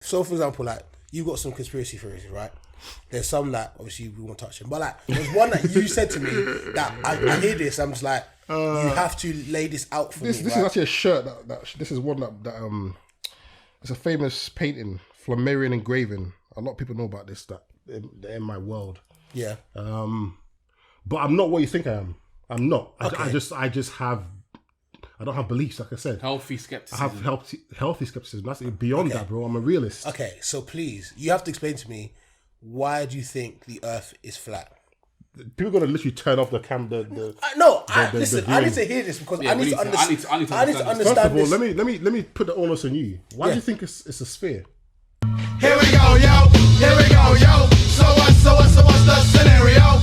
So for example, like you've got some conspiracy theories, right? There's some that obviously we won't touch them, but like there's one that you said to me that I hear this, I'm just like, you have to lay this out for me. This is actually a shirt that this is one that it's a famous painting, Flammarion engraving. A lot of people know about this. That they're in my world. Yeah. But I'm not what you think I am. I'm not. Okay. I don't have beliefs, like I said. Healthy skepticism. I have healthy skepticism. That's beyond that, bro. I'm a realist. Okay, so please, you have to explain to me, why do you think the Earth is flat? People are gonna literally turn off the camera. Listen. I need to hear this because I need to understand. I need to understand. First of all, this. let me put the onus on you. Why do you think it's a sphere? Here we go, yo. Here we go, yo. So what's the scenario?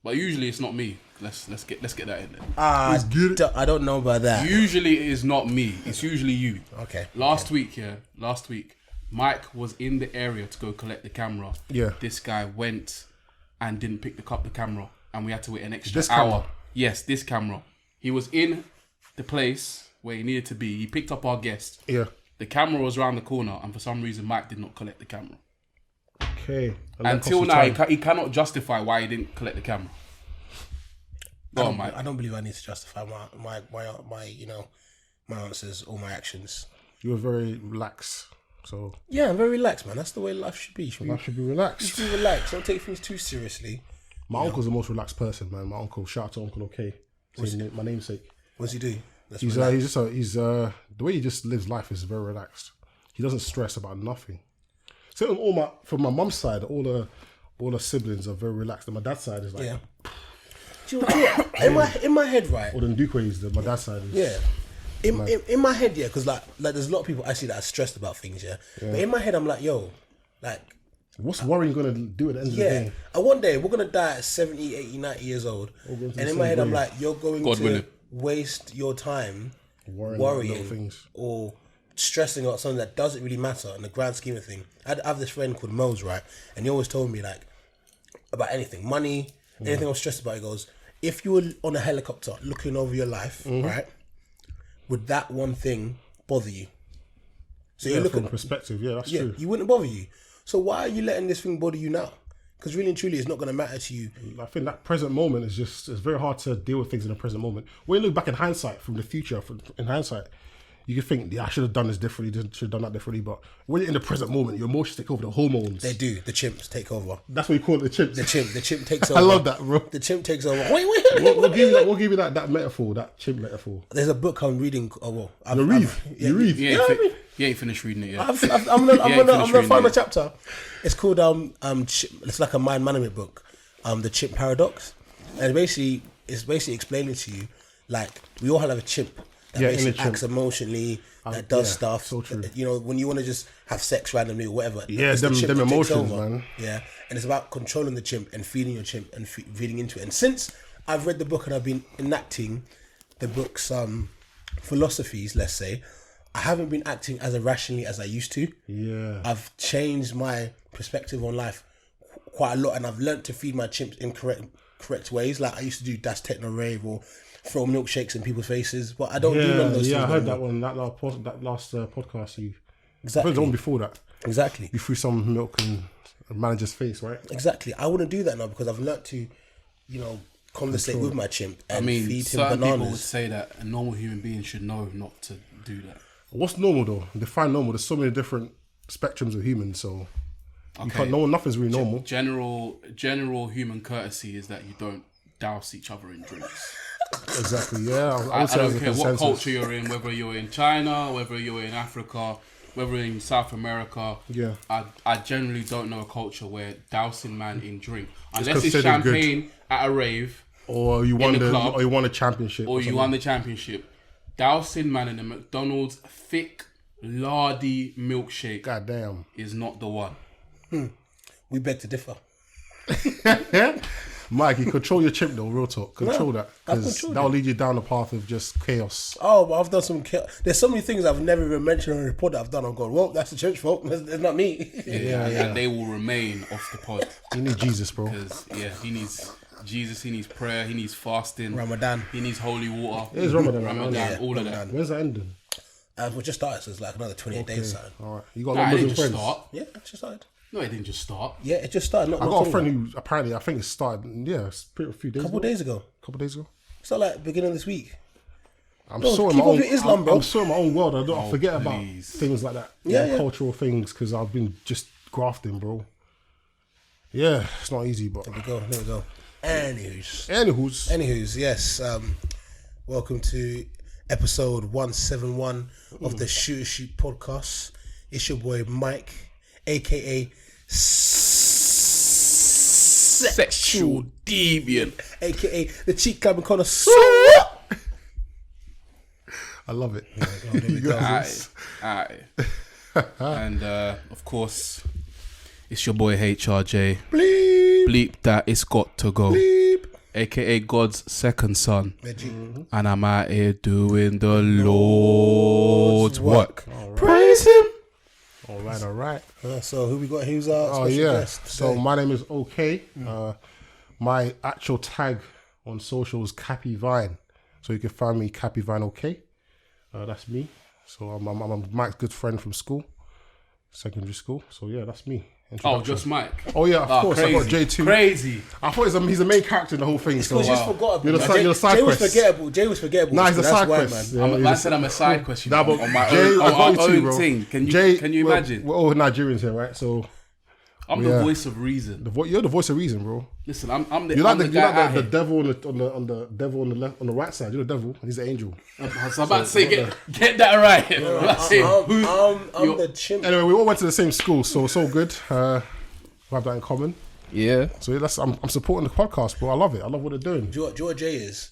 But usually it's not me. Let's get that in there. I don't know about that. Usually it is not me. It's usually you. Okay. Last week, Mike was in the area to go collect the camera. Yeah. This guy went and didn't pick up the camera, and we had to wait an extra This hour. camera? Yes, this camera. He was in the place where he needed to be. He picked up our guest. Yeah. The camera was around the corner, and for some reason, Mike did not collect the camera. Okay. Until now, he cannot justify why he didn't collect the camera. Go on, Mike. I don't believe I need to justify my my answers or my actions. You were very relaxed, so Yeah, I'm very relaxed, man. That's the way life should be. life should be relaxed. Be relaxed. Don't take things too seriously. My uncle's the most relaxed person, man. My uncle, shout out to Uncle OK. My namesake. What's he do? He's the way he just lives life is very relaxed. He doesn't stress about nothing. So from my mum's side, all the siblings are very relaxed, and my dad's side is like, Yeah. Do you know what? In my head, right? All the Duquays, my dad's side is. Yeah. In my head, yeah, because like there's a lot of people actually that are stressed about things, yeah. But in my head, I'm like, yo, like, what's worrying gonna do at the end of the day? And one day we're gonna die at 70, 80, 90 years old, and in my head, I'm like, you're going to waste your time worrying things or stressing about something that doesn't really matter in the grand scheme of things. I have this friend called Mose, right, and he always told me like about anything, money, anything I was stressed about. He goes, if you were on a helicopter looking over your life, right, would that one thing bother you? So you're looking from perspective, that's true. You wouldn't bother you. So why are you letting this thing bother you now? Because really and truly, it's not going to matter to you. I think that present moment is it's very hard to deal with things in the present moment. When you look back in hindsight, from the future, in hindsight, you can think, I should have done this differently, should have done that differently. But when you're in the present moment, your emotions take over, the hormones. They do. The chimps take over. That's what you call it, the chimp. The chimp takes over. I love that, bro. The chimp takes over. Wait. We'll give you that metaphor, that chimp metaphor. There's a book I'm reading. You read? You ain't finished reading it yet. I'm gonna find a chapter. It's called it's like a mind management book, the chimp paradox, and it's basically explaining to you like we all have a chimp that basically acts emotionally, that does stuff. So true. You know, when you want to just have sex randomly or whatever. Yeah, them emotions, man. Yeah, and it's about controlling the chimp and feeding your chimp and feeding into it. And since I've read the book and I've been enacting the book's philosophies, let's say, I haven't been acting as irrationally as I used to. Yeah. I've changed my perspective on life quite a lot, and I've learnt to feed my chimps in correct ways. Like I used to do Das Techno Rave or throw milkshakes in people's faces, but I don't do none of those things. Yeah, I heard that one, that last podcast. Exactly. I heard the one before that. Exactly. You threw some milk in a manager's face, right? Exactly. I wouldn't do that now because I've learnt to, conversate with my chimp and feed him certain bananas. People would say that a normal human being should know not to do that. What's normal though? Define normal. There's so many different spectrums of humans, so you can't. Nothing's really normal. General human courtesy is that you don't douse each other in drinks. Exactly. Yeah. I don't care what culture you're in, whether you're in China, whether you're in Africa, whether in South America. Yeah. I generally don't know a culture where dousing man in drink, unless it's champagne at a rave, or you won a championship, or you won the championship. Dousing man in the McDonald's thick, lardy milkshake. Goddamn, is not the one. We beg to differ. Mikey, control your chimp though, real talk. Control that, because that'll lead you down the path of just chaos. Oh, but I've done some there's so many things I've never even mentioned on a report that I've done. I'm going, well, that's the church fault. It's not me. Yeah. They will remain off the pod. You need Jesus, bro. Because he needs Jesus, he needs prayer, he needs fasting, Ramadan, he needs holy water. It is Ramadan, all of that. When's that ending? We just started, so it's like another 28 days. Something. All right. You got Nah, it Muslim didn't just friends? start. Yeah, it just started. No, it didn't just start. Yeah, it just started. I got a friend who apparently, I think it started, it's a few days couple ago. days ago. Couple days ago. It's not like beginning of this week. I'm Bro, so in keep my up own, with Islam, bro. I'm so in my own world. I forget about please. things like that. Yeah. Cultural things, because I've been just grafting, bro. Yeah, it's not easy, but. There we go. Anywho's, yes. Welcome to episode 171 of the Shoot podcast. It's your boy Mike, aka Sexual deviant. aka the cheek clubbing connoisseur. I love it. Aye. And of course, it's your boy HRJ. Bleep that it's got to go. AKA God's second son. And I'm out here doing the Lord's work. Praise him. All right. So who we got? Who's our Oh, special yeah. guest? So my name is OK. My actual tag on social is Cappy Vine. So you can find me Cappy Vine OK. That's me. So I'm Mike's good friend from school, secondary school. So yeah, that's me. Oh, just Mike. Oh yeah, of course. Crazy. I got J2. Crazy. I thought he's the main character in the whole thing. So Because you just forgot You're about the side Jay was quest. forgettable. Jay was forgettable. Nah, he's a That's side why, quest. man. Yeah, I said I'm a side question Nah, but on my Jay, own, I got you too, own bro. thing. Can you imagine? We're all Nigerians here, right? So I'm the voice of reason. you're the voice of reason, bro. Listen, I'm the You're like I'm the guy out the here. devil on the devil on the left, on the right side. You're the devil, and he's the angel. I was about to say, get that right. I'm about to say, I'm the chimp. Anyway, we all went to the same school, so it's all good. We have that in common. yeah. So yeah, I'm supporting the podcast, bro. I love it. I love what they're doing. Do you know what Jay is?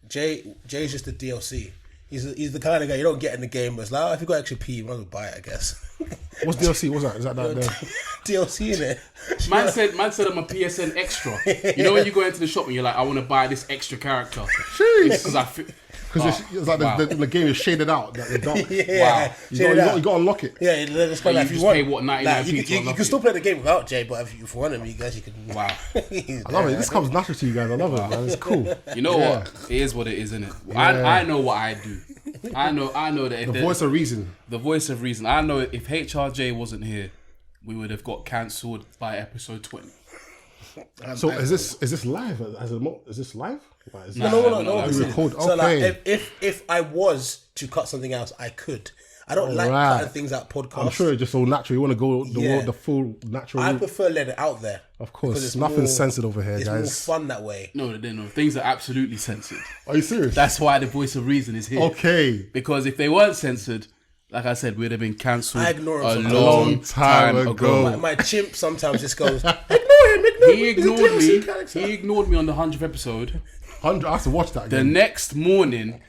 Jay's just the DLC. He's the kind of guy you don't get in the game, but it's like, if you got extra P, you might as well buy it, I guess. What's DLC? What's that? Is that DLC in it. Man said I'm a PSN extra. You know when you go into the shop and you're like, I want to buy this extra character. Because I feel. Because it's like the game is shaded out. Like the dark. Yeah. Wow. You got to unlock it. Yeah, it's But kind of you if just want. pay what, 99p to you unlock can it. still play the game without Jay, but if you want him, you guys, you can. Wow. I love it. This comes natural to you guys. I love it, man. It's cool. You know what? It is what it is, isn't it? I know what I do. I know that if The voice of reason. the voice of reason. I know if HRJ wasn't here, we would have got cancelled by episode 20. So is this live? Is this live? Like, is No. We record. So like, Okay. if I was to cut something else, I could. I don't like Alright. cutting things out podcasts. I'm sure it's just all natural. You want to go the full natural I route. prefer letting it out there. Of because course, it's nothing more- censored over here, It's guys. more fun that way. No, things are absolutely censored. Are you serious? That's why the voice of reason is here. Okay. Because if they weren't censored, like I said, we'd have been cancelled I ignore a him sometimes. long time ago. My chimp sometimes just goes, ignore him. He He's a ignored me. DLC character." He ignored me on the 100th episode. 100. I have to watch that The again. next morning,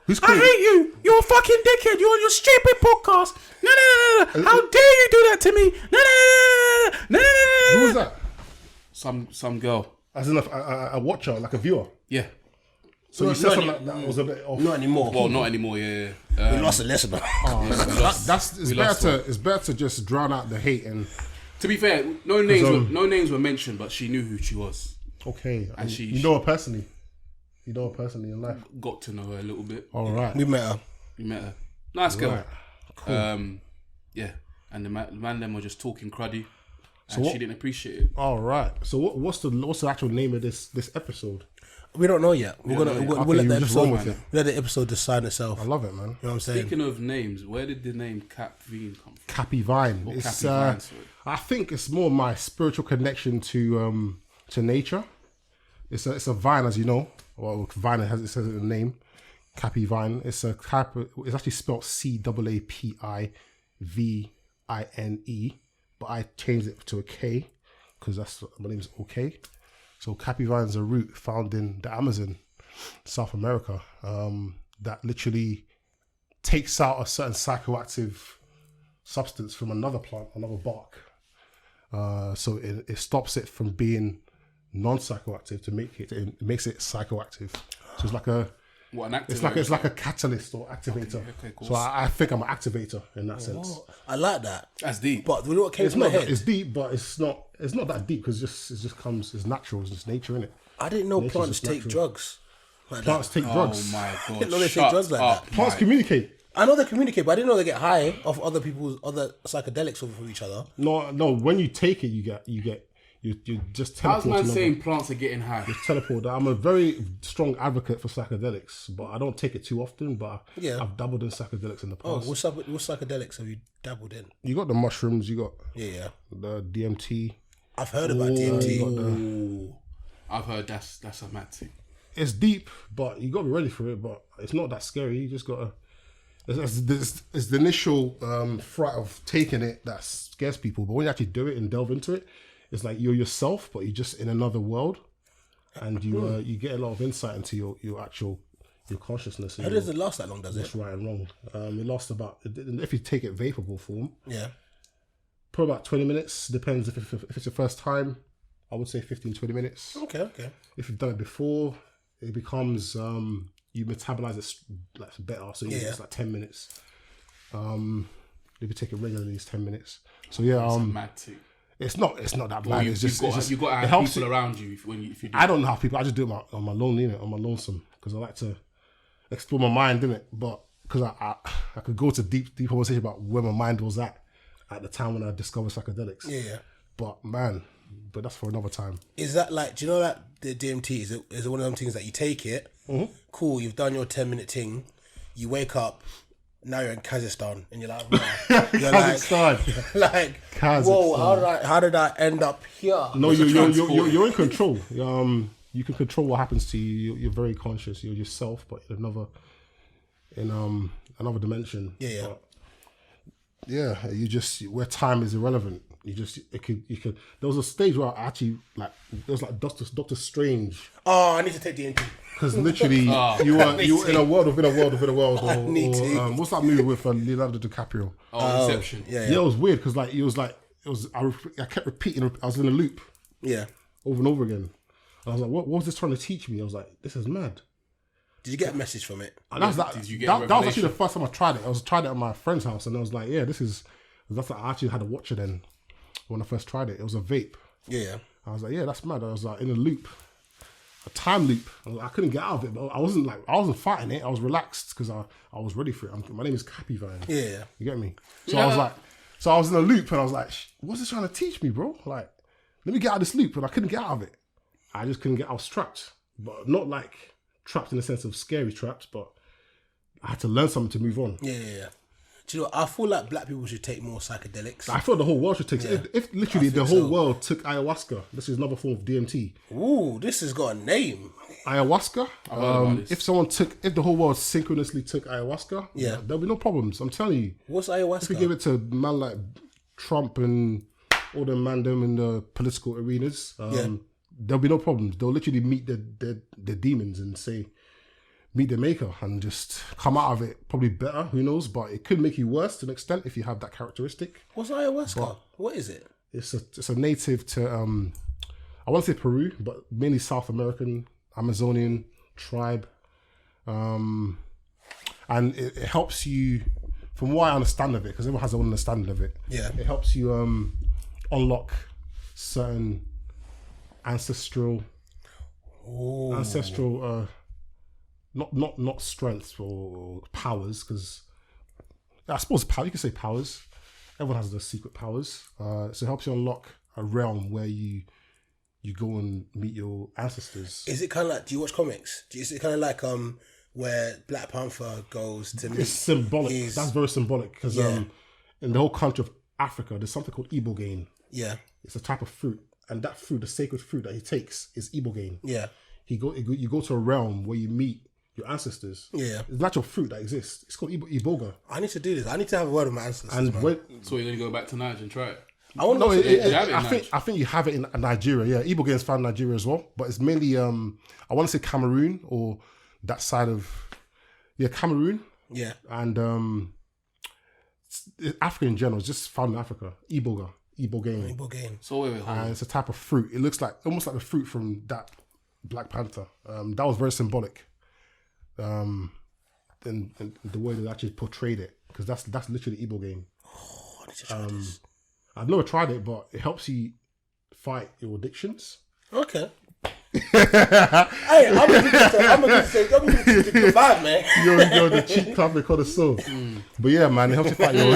Who's I crazy? hate you. You're a fucking dickhead. You're on your stupid podcast. No. How dare you do that to me? No. Who was that? Some girl. As in a watcher, like a viewer. Yeah. So you said something that was a bit off. Not anymore. Well, not anymore. Yeah. We lost a listener. It's better to just drown out the hate and To be fair, no names were mentioned, but she knew who she was. okay. And You know her personally. You know her personally in life. Got to know her a little bit. All right. We met her. We met her. Nice girl. Right. Cool. Yeah. And the Mandem were just talking cruddy, and what- she didn't appreciate it. All right. So what's the actual name of this episode? We don't know yet. We'll let you the just roll episode. with it. Let the episode decide itself. I love it, man. You know what I'm saying? Speaking of names, where did the name Cap Veen come from? Cappy Vine. Or It's Cappy Vine, sorry. I think it's more my spiritual connection to nature. It's a vine, as you know. Well, vine it says it in the name. Cappy Vine. It's actually spelled CAAPIVINE, but I changed it to a K because my name is OK. So Cappy Vine is a root found in the Amazon, South America, that literally takes out a certain psychoactive substance from another plant, another bark. So it stops it from being non-psychoactive to it makes it psychoactive. So it's like a What, an it's activator? like a catalyst or activator. Okay, cool. So I think I'm an activator in that sense. I like that. That's deep. But you know what came It's to my not head? it's deep, but it's not that deep because it's natural. It's nature, innit? I didn't know Nature's plants just take natural. drugs. like Plants that. take drugs. Oh my god! didn't know they take Shut drugs like up, that. Plants Mike. communicate. I know they communicate, but I didn't know they get high off other people's other psychedelics from each other. No. When you take it, you just How's teleport. man saying plants are getting high? Teleport. I'm a very strong advocate for psychedelics, but I don't take it too often. But Yeah. I've dabbled in psychedelics in the Oh, past. what psychedelics have you dabbled in? You got the mushrooms. You got Yeah. the DMT. I've heard about You DMT. got the, I've heard that's a mad thing. it's deep, but you got to be ready for it. But it's not that scary. You just got to. It's the initial fright of taking it that scares people. But when you actually do it and delve into it, it's like you're yourself, but you're just in another world, and you get a lot of insight into your consciousness. It doesn't last that long, does it? What's right and wrong. It lasts about, if you take it vapable form, Yeah. probably about 20 minutes. Depends if it's your first time. I would say 15-20 minutes. Okay. If you've done it before, it becomes you metabolize it like better. So it's like 10 minutes. If you take it regularly, it's 10 minutes. So yeah, It's a mad thing. it's not that bad. You've got to have helps people it. around you if you do. I don't have people. I just do it on my lonesome, because I like to explore my mind, innit? But because I could go to deep conversation about where my mind was at the time when I discovered psychedelics. Yeah. But that's for another time. Is that like? Do you know that the DMT is it one of them things that you take it? Mm-hmm. Cool. You've done your 10-minute thing. You wake up. Now you're in Kazakhstan, and you're like, wow. You're Kazakhstan. like, Kazakhstan. whoa, how did I end up here? No, you're in control. You can control what happens to you. You're very conscious. You're yourself, but in another dimension. Yeah. But yeah, you just where time is irrelevant. You could. There was a stage where I actually it was like Doctor Strange. Oh, I need to take DMT. Because literally, you were in a world within a world within a world. What's that movie with Leonardo DiCaprio? Oh, Inception. Yeah. Yeah, it was weird because I kept repeating. I was in a loop Yeah. over and over again. I was like, what was this trying to teach me? I was like, this is mad. Did you get a message from it? And Did you get that was revelation? actually the first time I tried it. I tried it at my friend's house, and I was like, yeah, that's like, I actually had a watcher then when I first tried it. It was a vape. Yeah. I was like, yeah, that's mad. I was like in a loop. A time loop. I couldn't get out of it, but I wasn't fighting it. I was relaxed because I was ready for it. My name is Cappy Vine. Yeah. You get me? So I was in a loop, and I was like, what's this trying to teach me, bro? Like, let me get out of this loop, and I couldn't get out of it. I just couldn't get. I was trapped, but not like trapped in the sense of scary trapped, but I had to learn something to move on. Yeah. Do you know? I feel like black people should take more psychedelics. I thought the whole world should take it. If literally the whole world took ayahuasca, this is another form of DMT. Ooh, this has got a name. Ayahuasca. heard about this. If the whole world synchronously took ayahuasca, there'll be no problems. I'm telling you. What's If we ayahuasca? give it to man like Trump and all the Mandem in the political arenas, there'll be no problems. They'll literally meet the demons and say, meet the maker, and just come out of it probably better. Who knows? But it could make you worse to an extent if you have that characteristic. What's ayahuasca? What is it? It's a native to I want to say Peru, but mainly South American, Amazonian tribe, and it helps you, from what I understand of it, because everyone has their own understanding of it. Yeah. It helps you unlock certain ancestral, not strengths or powers, because I suppose power. You can say powers. Everyone has their secret powers. So it helps you unlock a realm where you go and meet your ancestors. Is it kind of like? Do you watch comics? Is it kind of like where Black Panther goes to meet? It's symbolic. That's very symbolic because in the whole country of Africa, there's something called ibogaine. Yeah. It's a type of fruit, and that fruit, the sacred fruit that he takes, is ibogaine. Yeah. You go to a realm where you meet your ancestors. Yeah. It's a natural fruit that exists. It's called iboga. I need to do this. I need to have a word with my ancestors. And man. So you're gonna go back to Niger and try it. I want to know. I think you have it in Nigeria. Yeah, ibogaine is found in Nigeria as well, but it's mainly I want to say Cameroon or that side of Cameroon. Yeah. And Africa in general is just found in Africa. Ibogaine. Ibogaine. So wait, hold on. And it's a type of fruit. It looks like almost like the fruit from that Black Panther. That was very symbolic. In the way they actually portrayed it, because that's literally ibogaine. Oh, I need to try this. I've never tried it, but it helps you fight your addictions. Okay. Hey, I'm gonna give it the vibe, man. You're the cheap club connoisseur. But yeah, man, it helps you fight your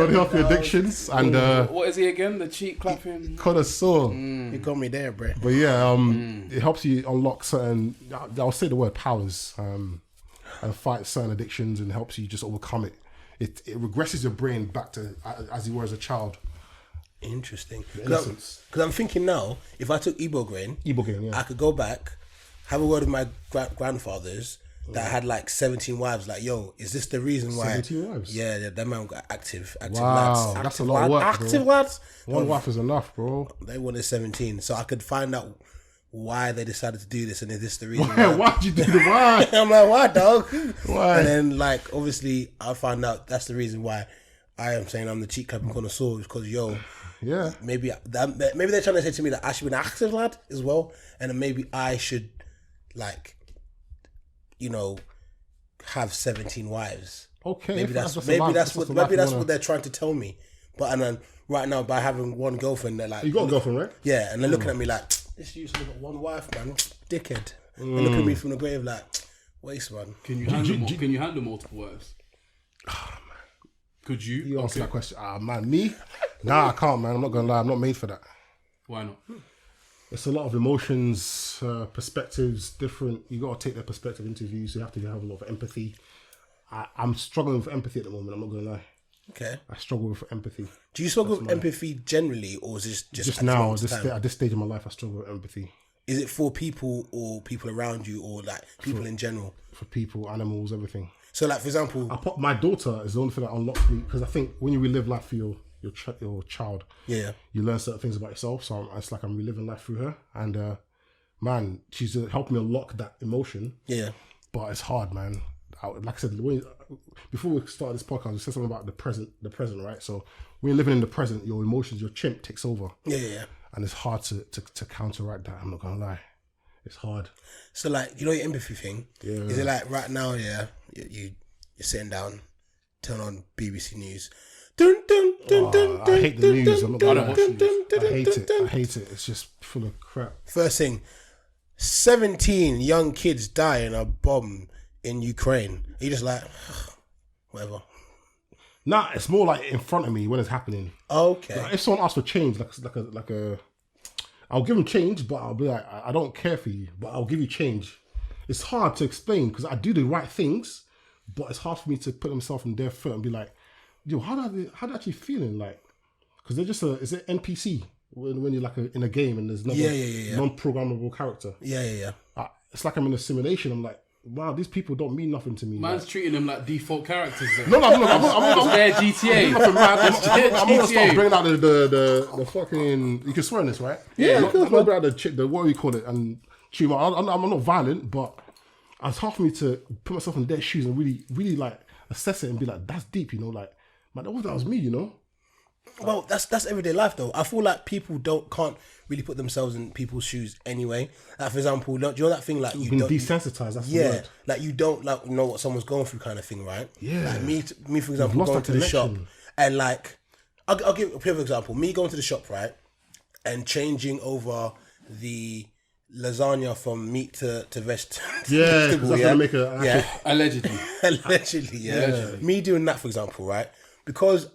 healthy addictions and what is he again? The cheek clapping connoisseur. You got me there, bro. But yeah, it helps you unlock certain. I'll say the word powers, and fight certain addictions, and helps you just overcome it. It regresses your brain back to as you were as a child. Interesting. Because I'm thinking now, if I took Ibogaine, yeah. I could go back, have a word with my grandfathers that had like 17 wives. Like, yo, is this the reason why? 17 wives? Yeah, that man got active wow, lads. that's a lot of work, active bro. lads. One wife is enough, bro. They wanted 17, so I could find out why they decided to do this, and is this the reason why? Why'd you do the why? I'm like, why, dog? Why? And then, like, obviously, I found out that's the reason why I am saying I'm the cheek clapping connoisseur, because, yo, yeah, maybe they're trying to say to me that I should be an active lad as well, and then maybe I should, like, you know, have 17 wives. Okay, maybe that's what they're trying to tell me. But and then right now, by having one girlfriend, they're like, you got a girlfriend, right? Yeah, and they're looking at me like, this used to got one wife, man, dickhead. They look at me from the grave like, waste, man. Can you handle multiple wives? Could you? You answer that question. Man, me? Nah, I can't, man. I'm not gonna lie. I'm not made for that. Why not? It's a lot of emotions, perspectives, different. You gotta take their perspective into view. So you have to have a lot of empathy. I'm struggling with empathy at the moment. I'm not gonna lie. Okay. I struggle with empathy. Do you struggle with empathy generally, or is it just now? At this stage of my life, I struggle with empathy. Is it for people or people around you, or like people in general? For people, animals, everything. So, like, for example, my daughter is the only thing that unlocks me, because I think when you relive life for your child, yeah, you learn certain things about yourself. So it's like I'm reliving life through her, and man, she's helped me unlock that emotion. Yeah, but it's hard, man. Like I said, before we started this podcast, we said something about the present, right? So when you're living in the present, your emotions, your chimp takes over. Yeah. And it's hard to counteract that. I'm not gonna lie, it's hard. So, like, you know, your empathy thing. Yeah. Is it like right now? Yeah, you're sitting down, turn on BBC News. I hate the news. I hate it. It's just full of crap. First thing, 17 young kids die in a bomb in Ukraine. You're just like, whatever. Nah, it's more like in front of me when it's happening. Okay. Like if someone asks for change, like a, I'll give them change, but I'll be like, I don't care for you, but I'll give you change. It's hard to explain because I do the right things, but it's hard for me to put myself in their foot and be like, yo, how do they actually feeling like? Because they're just is it NPC when you're like in a game and there's no non-programmable character. Yeah. It's like I'm in a simulation. I'm like, wow, these people don't mean nothing to me. Man's treating them like default characters. No, I'm not. They're GTA. I'm gonna start bringing out the fucking. You can swear in this, right? Yeah, I'm gonna bring out the what do you call it? And I'm not violent, but it's hard for me to put myself in their shoes and really like assess it and be like, that's deep, you know, like, man, that was me, you know. Well, that's everyday life though. I feel like people can't really put themselves in people's shoes anyway. Like, for example, do you know that thing like you've been desensitized? That's the word. Like you don't like know what someone's going through, kind of thing, right? Yeah. Like me for example, going to the shop and like I'll give a perfect example. Me going to the shop, right, and changing over the lasagna from meat to vegetable. Yeah, that's gonna make Allegedly. Allegedly, yeah. Me doing that, for example, right, because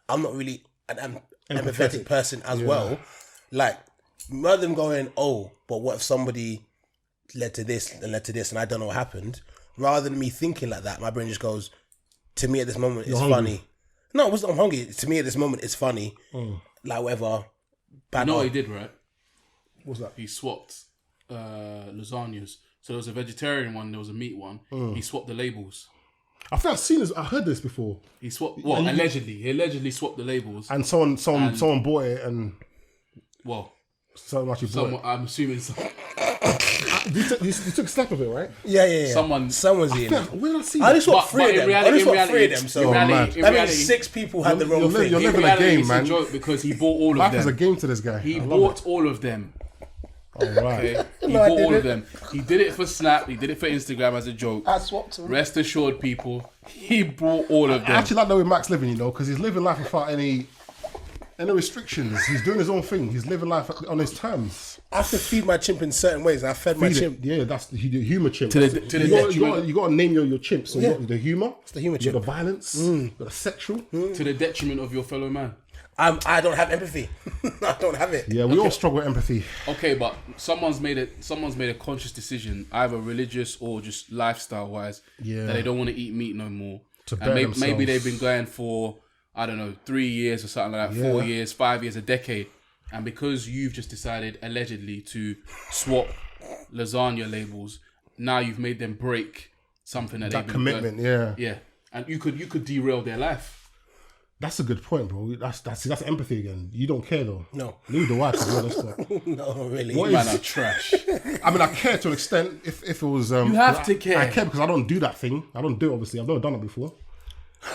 I'm not really an empathetic person as well. Like, rather than going, oh, but what if somebody led to this and I don't know what happened, rather than me thinking like that, my brain just goes, to me at this moment, it's funny. No, it wasn't I'm hungry. To me at this moment, it's funny. Like, whatever. You know what he did, right? What's that? He swapped lasagnas. So there was a vegetarian one, there was a meat one. He swapped the labels. I think I've seen this. I heard this before. He swapped. Well, allegedly, he allegedly swapped the labels. And someone bought it and. Well, someone actually bought it. I'm assuming. You took a snap of it, right? Yeah. Someone's eating it. Where did I see I just swapped three of them. So that means 6 people had the wrong thing. You're living a game, man. It's a joke because he bought all of them. Life is a game to this guy. He bought all of them. All right. Okay? He bought all of them. He did it for Snap. He did it for Instagram as a joke. I swapped them. Rest assured, people, he bought all of them. I actually like the way Mac's living, you know, because he's living life without any Any restrictions? He's doing his own thing. He's living life on his terms. I have to feed my chimp in certain ways. I fed my chimp. Yeah, that's the humour chimp. To the You got to name your chimp. So you got the humour. It's the humour You got chimp. the violence. You got the sexual. To the detriment of your fellow man. I don't have empathy. I don't have it. Yeah, we all struggle with empathy. Okay, but someone's made a conscious decision, either religious or just lifestyle wise, that they don't want to eat meat no more. And maybe they've been going for, I don't know, 3 years or something like that, 4 years, 5 years, a decade. And because you've just decided, allegedly, to swap lasagna labels, now you've made them break something that they've been commitment, yeah. And you could derail their life. That's a good point, bro. That's empathy again. You don't care though. No. Leave the wife to be honest. But No, really. You man are trash. I mean, I care to an extent. If it was, You have to care. I care because I don't do that thing. I don't do it. Obviously, I've never done it before.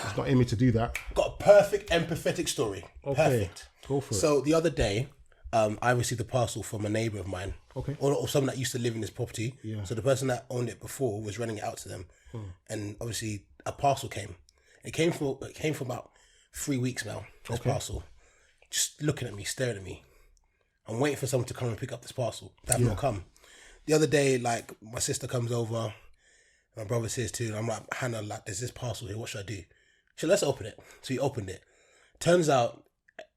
It's not in me to do that. Got a perfect empathetic story. Okay, Perfect. go for it. So the other day, I received a parcel from a neighbour of mine. Okay. Or someone that used to live in this property. Yeah. So the person that owned it before was renting it out to them. And obviously a parcel came. It came for about 3 weeks now, this parcel. Just looking at me, staring at me. I'm waiting for someone to come and pick up this parcel. They have not come. The other day, like, my sister comes over, my brother says too, and I'm like, Hannah, like, there's this parcel here, what should I do? She said, let's open it. So we opened it. Turns out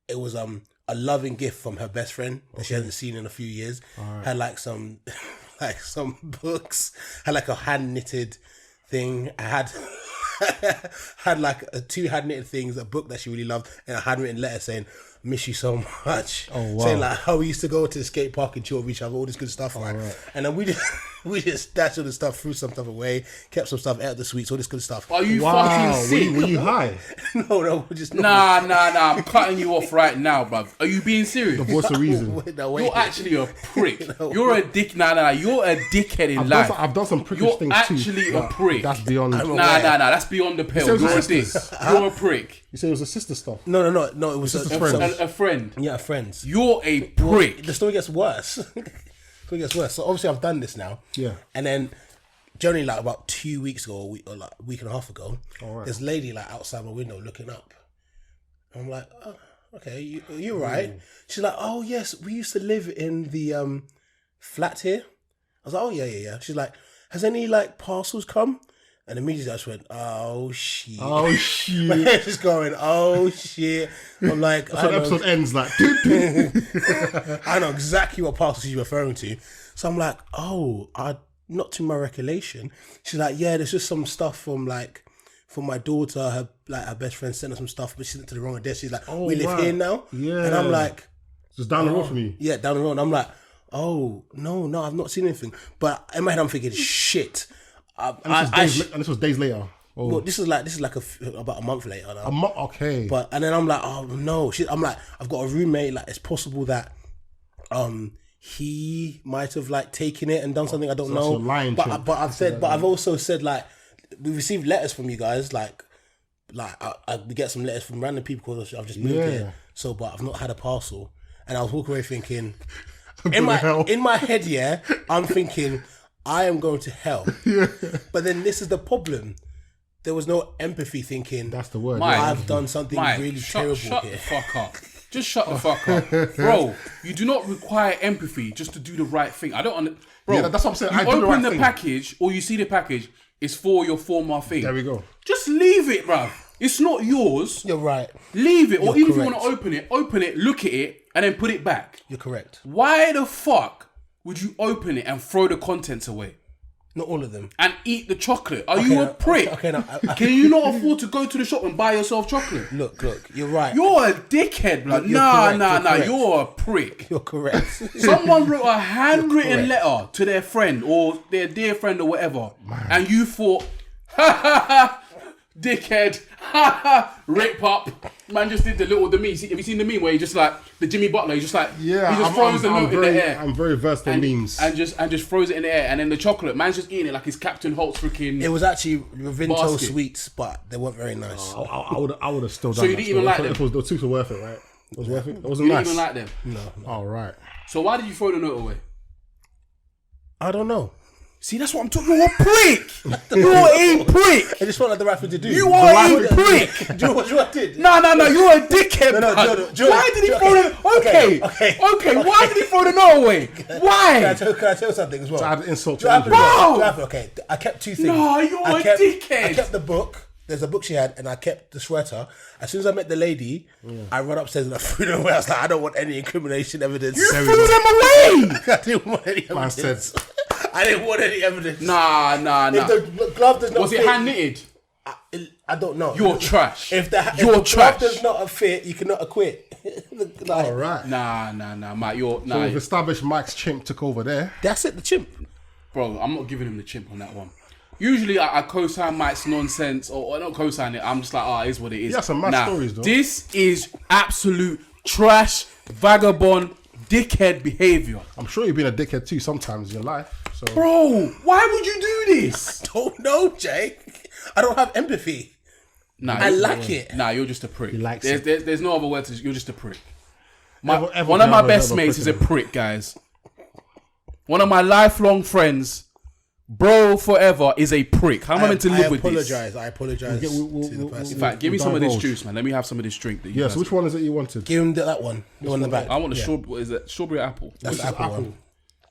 it was a loving gift from her best friend that she hasn't seen in a few years. Had like some books, had like a hand knitted thing. I had like two hand knitted things, a book that she really loved, and a handwritten letter saying, miss you so much. Oh, wow. Saying like how we used to go to the skate park and chill with each other, all this good stuff, right? And then we just stashed all the stuff, threw some stuff away, kept some stuff out of the sweets, all this good stuff. Are you fucking sick? Were you high? No, we're just Nah. I'm cutting you off right now, bruv. Are you being serious? The voice of reason. You're actually a prick. You're a dick. Nah. You're a dickhead in life. I've done some prickish You're things too. actually a prick. That's beyond. Nah. That's beyond the pale. You're a dick. You're a prick. You say it was a sister stuff. No, it was Sister's a friend. A friend. Yeah, friends. You're a prick. The story gets worse. So obviously I've done this now. Yeah. And then generally like about 2 weeks ago or like a week and a half ago, this lady like outside my window looking up. I'm like, oh, okay, you're right. She's like, oh yes, we used to live in the flat here. I was like, oh yeah. She's like, has any like parcels come? And immediately I just went, oh shit. Oh shit. My head just going, oh shit. I'm like, So the episode ends like. I know exactly what parcel she's referring to. So I'm like, not to my recollection. She's like, yeah, there's just some stuff from my daughter. Her best friend sent her some stuff, but she sent it to the wrong address. She's like, we live here now. Yeah. And I'm like, Just down the road from you. yeah, down the road. And I'm like, oh, no, I've not seen anything. But in my head, I'm thinking, shit. And this was days later. Oh. Well, this is like about a month later now. Okay. And then I'm like, oh no. I'm like, I've got a roommate. Like, it's possible that he might have like taken it and done something. I don't know. But I've also said like, we received letters from you guys. Like we get some letters from random people because I've just moved here. So, but I've not had a parcel. And I was walking away thinking, in my head, yeah, I'm thinking, I am going to hell. But then this is the problem. There was no empathy thinking. That's the word. I've done something really terrible shut here. the fuck up. Just shut the fuck up. Bro, you do not require empathy just to do the right thing. I don't Bro, Yeah, that's what I'm saying. You I do the open right the thing. package or you see the package, it's for your former thing. There we go. Just leave it, bruv. It's not yours. You're right. Leave it. Or You're even correct. if you want to open it, look at it, and then put it back. You're correct. Why the fuck would you open it and throw the contents away? Not all of them. And eat the chocolate? Are you a prick? Okay, now, Can you not afford to go to the shop and buy yourself chocolate? Look, you're right. You're a dickhead, blood. You're correct. You're a prick. You're correct. Someone wrote a handwritten letter to their friend or their dear friend or whatever, and you thought, ha ha ha, dickhead, ha ha, rape up. Man just did the meme. Have you seen the meme where he just like the Jimmy Butler? He just like he just throws the note in the air. I'm very versed in memes. and just throws it in the air, and then the chocolate. Man's just eating it like it's Captain Holt's freaking. It was actually Ravinto basket. sweets, but they weren't very nice. I would have still done. So you didn't even like them? The two were worth it, right? It was worth it. It wasn't You nice. didn't even like them. No. All right. So why did you throw the note away? I don't know. See, that's what I'm talking. You're a prick. You're a prick. I just felt like the right thing to do. You are a prick. Do you know what I did? No, you're a dickhead. Why did he throw the? Okay. Why did he throw the note away? Why? Can I tell you something as well? To add insult Do you to know what injury. happened? Okay, I kept two things. No, you're a dickhead. I kept the book. There's a book she had, and I kept the sweater. As soon as I met the lady, I ran upstairs and I threw them away. I was like, I don't want any incrimination evidence. You threw them away. I didn't want any evidence. I didn't want any evidence. Nah. If the glove does not Was fit, it hand knitted? I don't know. You're trash. If the trash. glove does not fit, you cannot acquit. All right. Nah, Mike. So we've established Mike's chimp took over there. That's it, the chimp. Bro, I'm not giving him the chimp on that one. Usually I co-sign Mike's nonsense or not co-sign it. I'm just like, it is what it is. Yeah, some mad stories though. This is absolute trash, vagabond, dickhead behavior. I'm sure you've been a dickhead too sometimes in your life. So Bro, why would you do this? Don't know, Jay. I don't have empathy. I like it. Nah, you're just a prick. He likes there's no other word to. You're just a prick. Everyone One of can my have best a mates is a prick prick, guys. One of my lifelong friends, bro, forever is a prick. How am I meant to live with this? I apologize to the person. In fact, give me We'll some of this divulge. juice, man. Let me have some of this drink. Yeah, so which one is it you wanted? Give him that one. The one in the back. I want the strawberry. What is it? Strawberry or apple? That's the apple one.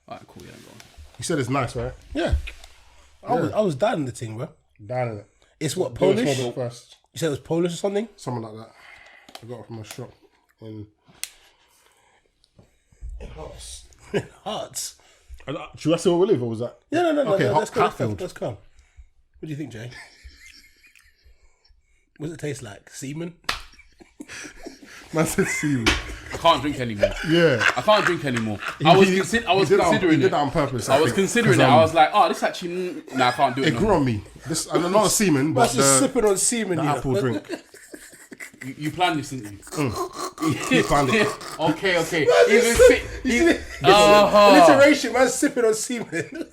Alright, cool. Yeah, go on. You said it's nice, right? Yeah. I was down in the thing, bro. Down in it. It's what, Go Polish? small bit first. You said it was Polish or something? Something like that. I got it from a shop in Hearts. Hearts. Should I say where we live or was that? No. Okay, Let's go. Hatfield. Let's come. What do you think, Jay? What does it taste like? Semen? Man said seaweed. I can't drink anymore. Yeah. I can't drink anymore. I was considering He did it. that on purpose. I was considering it. I was like, this actually. Nah, I can't do it. It grew on me. This, I'm not a semen, but That's just sipping on semen, the you know. apple drink. You planned this, didn't you? He planned it. Okay. You see alliteration, man, sipping on semen.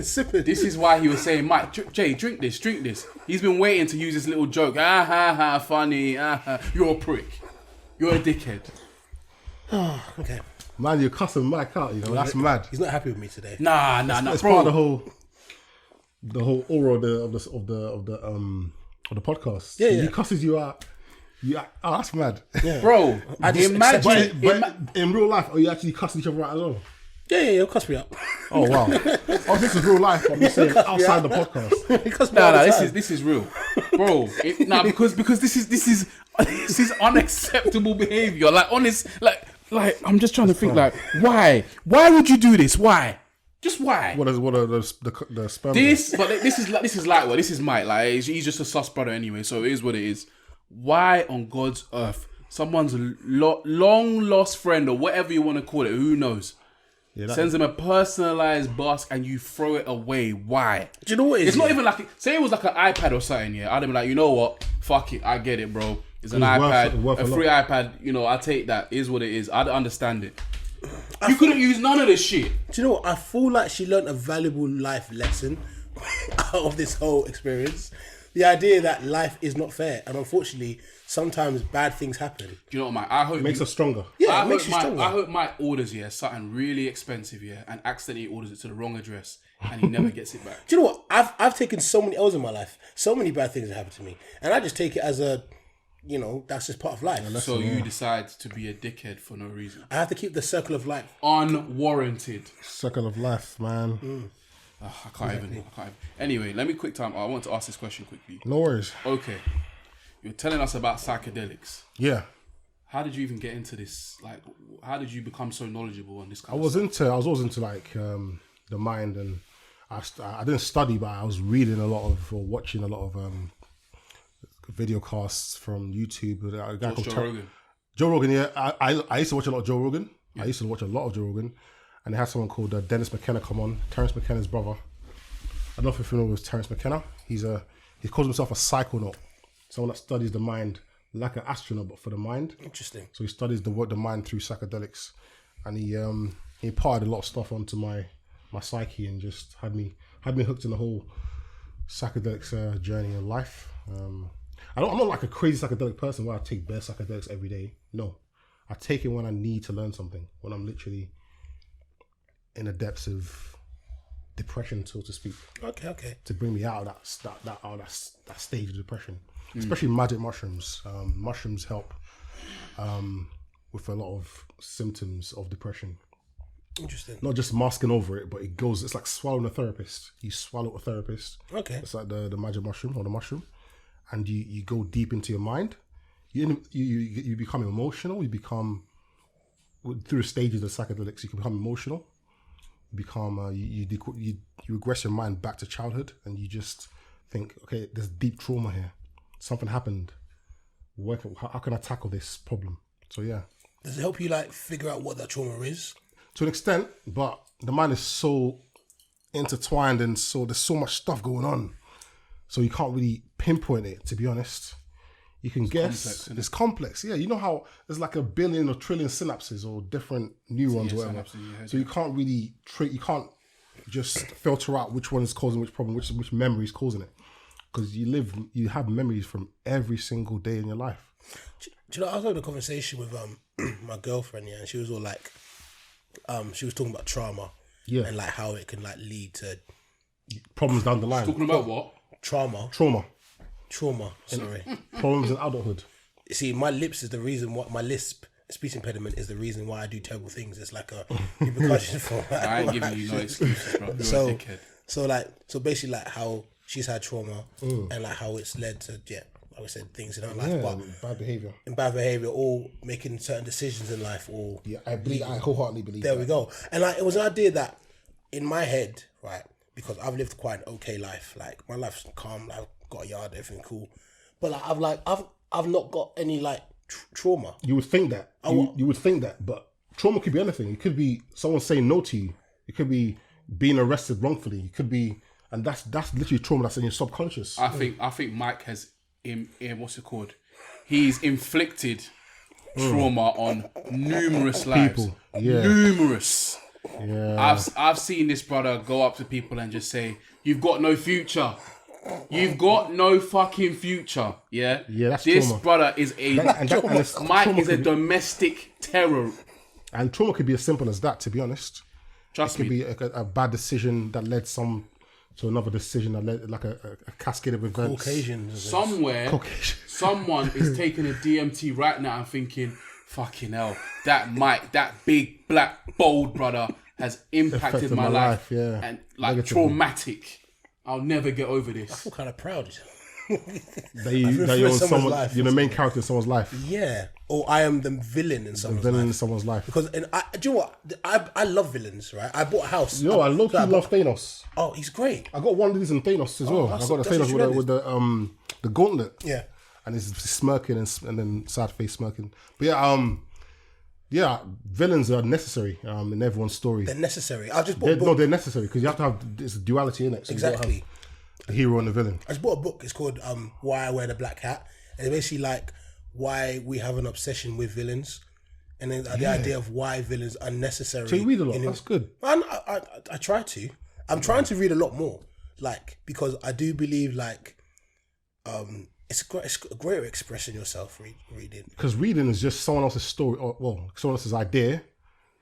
Sipping. This is why he was saying, Mike, Jay, drink this. He's been waiting to use this little joke. Funny. You're a prick. You're a dickhead. Okay. Man, you're cussing Mike out, you know. That's mad. He's not happy with me today. Nah, It's bro. part of the whole aura of the podcast. Yeah. He cusses you out. That's mad. Yeah. Bro, I just imagine. But in real life, are you actually cussing each other out as well? Yeah, cuss me up. Oh wow. This is real life. I'm just saying outside the podcast. He cuss me all the time. This is real, bro. Because this is unacceptable behavior. Like honest, like I'm just trying to think. Like why would you do this? Why? Just why? What are the sperm? This is light work. This is Mike. Like he's just a sus brother anyway. So it is what it is. Why on God's earth someone's long lost friend or whatever you want to call it, who knows, sends them a personalized basket and you throw it away? Why? Do you know what it is? It's not even like, say it was like an iPad or something. Yeah, I'd have been like, you know what? Fuck it, I get it, bro. It's an iPad, worth a a free iPad. I take that. It is what it is. I'd understand it. You couldn't use none of this shit. Do you know what? I feel like she learned a valuable life lesson out of this whole experience. The idea that life is not fair, and unfortunately, sometimes bad things happen. Do you know what, Mike? I hope It makes us stronger. Yeah, it makes you stronger. I hope Mike orders something really expensive and accidentally orders it to the wrong address and he never gets it back. Do you know what? I've taken so many L's in my life. So many bad things have happened to me, and I just take it as that's just part of life. So you decide to be a dickhead for no reason. I have to keep the circle of life. Unwarranted. Circle of life, man. I can't even. Anyway, let me quick time. I want to ask this question quickly. No worries. Okay. You're telling us about psychedelics. Yeah. How did you even get into this? Like, how did you become so knowledgeable on this kind I of was stuff? always into like the mind, and I didn't study, but I was reading a lot of or watching a lot of video casts from YouTube. A guy called Joe Rogan. Joe Rogan, yeah. I used to watch a lot of Joe Rogan. Yeah. I used to watch a lot of Joe Rogan. And they had someone called Dennis McKenna come on, Terence McKenna's brother. I don't know if you're familiar with Terence McKenna. He calls himself a psychonaut, someone that studies the mind like an astronaut, but for the mind. Interesting. So he studies the mind through psychedelics, and he imparted a lot of stuff onto my psyche and just had me hooked in the whole psychedelics journey in life. I'm not like a crazy psychedelic person where I take bare psychedelics every day. No, I take it when I need to learn something, when I'm literally in the depths of depression, so to speak. Okay. To bring me out of that stage of depression. Especially magic mushrooms. Mushrooms help with a lot of symptoms of depression. Interesting. Not just masking over it, but it's like swallowing a therapist. You swallow a therapist. Okay. It's like the magic mushroom or the mushroom. And you go deep into your mind. You become emotional. You become, through the stages of psychedelics, you can become emotional. You become, you regress your mind back to childhood, and you just think, okay, there's deep trauma here. Something happened. How can I tackle this problem? So yeah. Does it help you like figure out what that trauma is? To an extent, but the mind is so intertwined, and so there's so much stuff going on. So you can't really pinpoint it, to be honest. You can guess. It's complex. Yeah, you know how there's like 1 billion or trillion synapses or different neurons or whatever. So you can't really you can't just filter out which one is causing which problem, which memory is causing it. Because you have memories from every single day in your life. Do you know, I was having a conversation with my girlfriend, and she was all like, she was talking about trauma, and like how it can like lead to problems down the line. Talking about what? Trauma. Sorry. Problems in adulthood. You see, my lips is the reason why my speech impediment is the reason why I do terrible things. It's like a repercussion for. I ain't giving you no excuses, bro. You're a dickhead. So basically, like how she's had trauma and like how it's led to like I said, things in her life, but bad behavior, or making certain decisions in life, or I wholeheartedly believe. There we go. And like it was an idea that in my head, right? Because I've lived quite an okay life. Like my life's calm. I've got a yard, everything cool. But like I've not got any like trauma. You would think that. You would think that, but trauma could be anything. It could be someone saying no to you. It could be being arrested wrongfully. It could be, and that's literally trauma that's in your subconscious. I think Mike has what's it called? He's inflicted trauma on numerous lives. People. Yeah. Numerous. Yeah. I've seen this brother go up to people and just say, "You've got no future. You've got no fucking future." Yeah. Yeah, that's this trauma. brother is Mike is a domestic terror. And trauma could be as simple as that, to be honest. Trust me. It could be a bad decision that led to another decision that led like a cascade of events. Someone is taking a DMT right now and thinking, fucking hell, that Mike, that big, black, bold brother has impacted my life. Yeah. And like negatively. Traumatic. I'll never get over this. I feel kind of proud. that you're on someone, you're the main character in someone's life. Yeah. Or I am the villain in someone's life. Because do you know what? I love villains, right? I bought a house. Yo, I love Thanos. Oh, he's great. I got one of these in Thanos as well. I got the Thanos with the gauntlet. Yeah. And he's smirking and then sad face smirking. But yeah, villains are necessary in everyone's story. They're necessary. I just bought a book. No, they're necessary because you have to have this duality in it. So exactly. The hero and the villain. I just bought a book. It's called Why I Wear the Black Hat. And it's basically like why we have an obsession with villains. And then the idea of why villains are necessary. So you read a lot. That's good. I try to. I'm trying to read a lot more. Like, because I do believe like it's a great way of expressing yourself reading. Because reading is just someone else's story, or someone else's idea.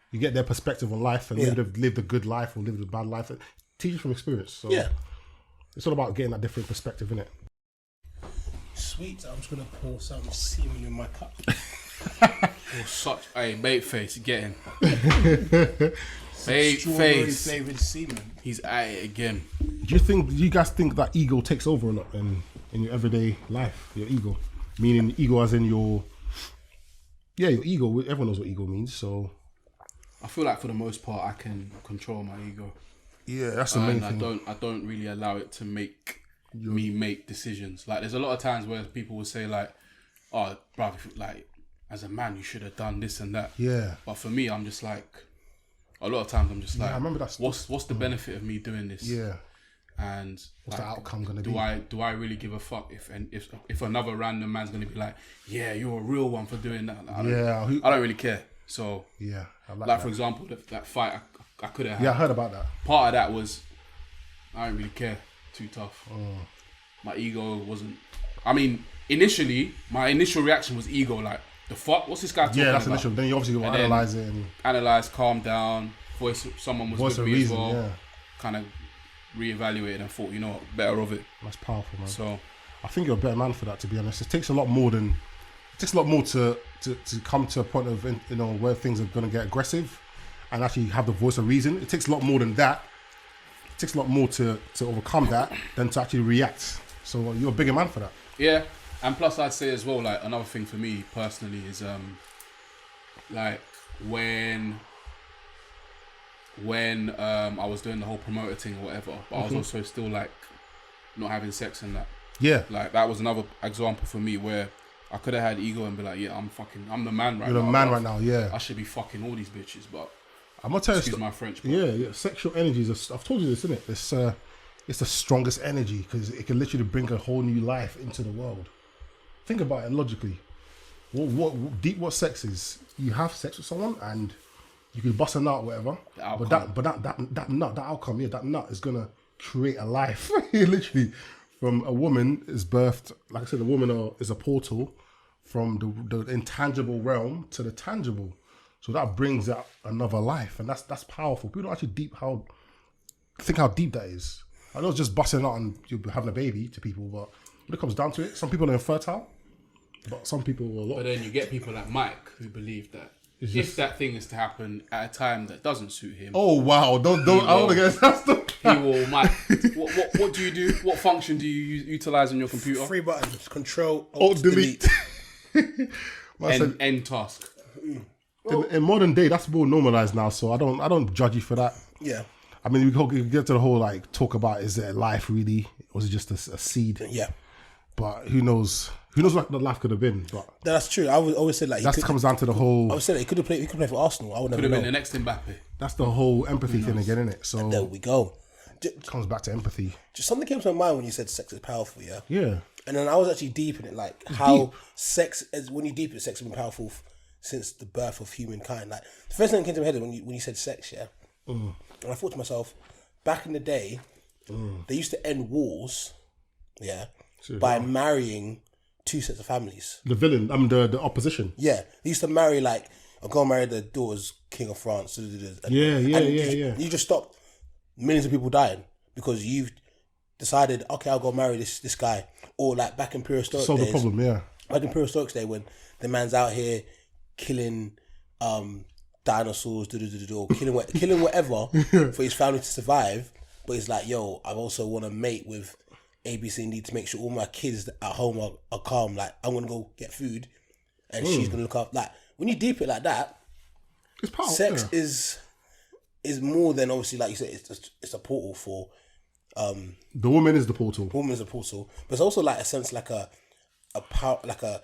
You get their perspective on life, and maybe they've lived a good life or lived a bad life. Teach from experience. So it's all about getting that different perspective, innit? Sweet. I'm just gonna pour some semen in my cup. Bait face, get in. Bait face. Flavored semen. He's at it again. Do you guys think that ego takes over or not in your everyday life? Your ego, meaning ego as in your ego. Everyone knows what ego means. So I feel like for the most part I can control my ego. Yeah, that's the main thing. I don't really allow it to make me make decisions. Like there's a lot of times where people will say like, "Oh, bruv, like as a man you should have done this and that." Yeah. But for me, I'm just like, a lot of times I'm just like, I remember that what's the benefit of me doing this? Yeah. And what's the outcome gonna be? Do I really give a fuck if another random man's gonna be like, yeah, you're a real one for doing that? Like, I don't really care. So yeah, I like that. For example, that fight I could have had. Yeah, I heard about that. Part of that was I don't really care. Too tough. My ego wasn't. I mean, initially, my initial reaction was ego. Like, the fuck? What's this guy talking about? Yeah, that's initial. Then you obviously will analyze it. Analyze, calm down. Someone was with me as well. Kind of reevaluated and thought, you know what, better of it. That's powerful, man. So I think you're a better man for that, to be honest. It takes a lot more to come to a point of, you know, where things are going to get aggressive and actually have the voice of reason. It takes a lot more than that. It takes a lot more to overcome that than to actually react. So you're a bigger man for that. yeah, and plus I'd say as well, like another thing for me personally is like when I was doing the whole promoter thing or whatever, but I was also still like not having sex and that. Yeah. Like that was another example for me where I could have had ego and be like, yeah, I'm the man right now. You're the man right now, yeah. I should be fucking all these bitches, but I'm gonna tell excuse you, my French. But yeah. Sexual energy is. I've told you this, isn't it? It's the strongest energy because it can literally bring a whole new life into the world. Think about it logically. What sex is? You have sex with someone and you can bust a nut, or whatever. But that nut, that outcome, that nut is gonna create a life. Literally, from a woman is birthed. Like I said, a woman is a portal from the intangible realm to the tangible. So that brings out another life, and that's powerful. People don't actually think how deep that is. I know it's just busting out and you're having a baby to people, but when it comes down to it, some people are infertile, but some people are a lot. But then you get people like Mike who believe that if that thing is to happen at a time that doesn't suit him. Oh wow! Don't! I don't want to get that's the. He will. Mike, what do you do? What function do you utilize on your computer? 3 buttons: Control, Alt, delete. End task. In modern day, that's more normalized now, so I don't judge you for that. Yeah. I mean, we can get to the whole like talk about is there life really, or was it just a seed? Yeah. But who knows? Who knows what the life could have been? But That's true. I would always say like that comes down to the whole. I would say that he could play for Arsenal. I would Could never have know. been the next Mbappe. That's the whole empathy thing again, isn't it? So There we go. it comes back to empathy. Just something came to my mind when you said sex is powerful. Yeah. Yeah. And then I was actually deep in it, like how sex is, when you deep in it, sex has been powerful since the birth of humankind. Like the first thing that came to my head is when you said sex, yeah. And I thought to myself, back in the day, they used to end wars, yeah, by marrying 2 sets of families. The villain, the opposition. Yeah, they used to marry like a girl married the daughter's king of France. And Yeah. You just stopped millions of people dying because you've decided, okay, I'll go marry this guy. Or like back in prehistoric Solve days. the problem, yeah. Like in prehistoric day when the man's out here killing dinosaurs, killing whatever for his family to survive. But he's like, yo, I also want to mate with A, B, C, and D to make sure all my kids at home are calm. Like, I'm going to go get food and she's going to look up. Like, when you deep it like that, It's powerful. sex is more than obviously, like you said, it's a portal for... The woman is the portal. woman is a portal, but it's also like a sense like a power, like a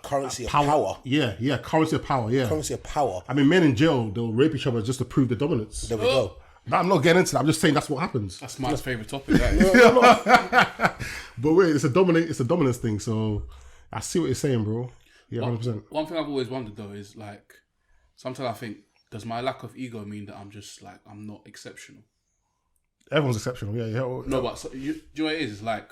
currency of power. Yeah, currency of power, yeah. Currency of power. I mean, men in jail, they'll rape each other just to prove their dominance. There we go. No, I'm not getting into that. I'm just saying that's what happens. That's my favourite topic. That is. But wait, it's a dominance thing. So I see what you're saying, bro. Yeah, 100%. One thing I've always wondered though is like, sometimes I think, does my lack of ego mean that I'm just like, I'm not exceptional? Everyone's exceptional. Yeah. No, but do you know what it is? It's like,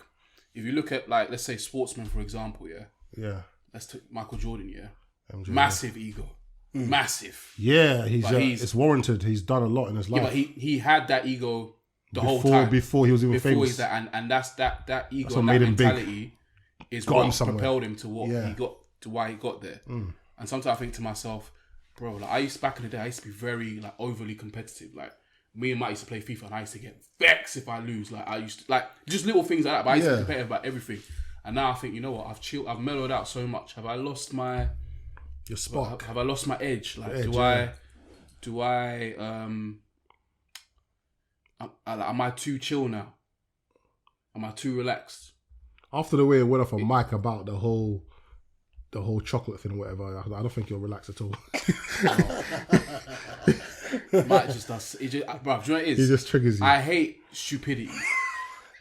if you look at like, let's say sportsmen, for example, Yeah. let's take Michael Jordan, MJ, massive ego. Massive. Yeah, But it's warranted. He's done a lot in his life. Yeah, but he had that ego the whole time. Before he was even famous. He's that, and that's that ego what and made that him big. mentality is Got him what somewhere. propelled him to what Yeah. he got, to why he got there. And sometimes I think to myself, bro, like back in the day, I used to be very like overly competitive. Like me and Mike used to play FIFA and I used to get vexed if I lose. Like I used to, like just little things like that, but I used to be competitive about everything. And now I think, you know what, I've chilled, I've mellowed out so much. Have I lost my Your spark. Have I lost my edge? Like, Edge, am I too chill now? Am I too relaxed? After the way it went off on Mike about the whole chocolate thing or whatever, I don't think you're relaxed at all. Mike just does. Bro, do you know what it is? He just triggers you. I hate stupidity.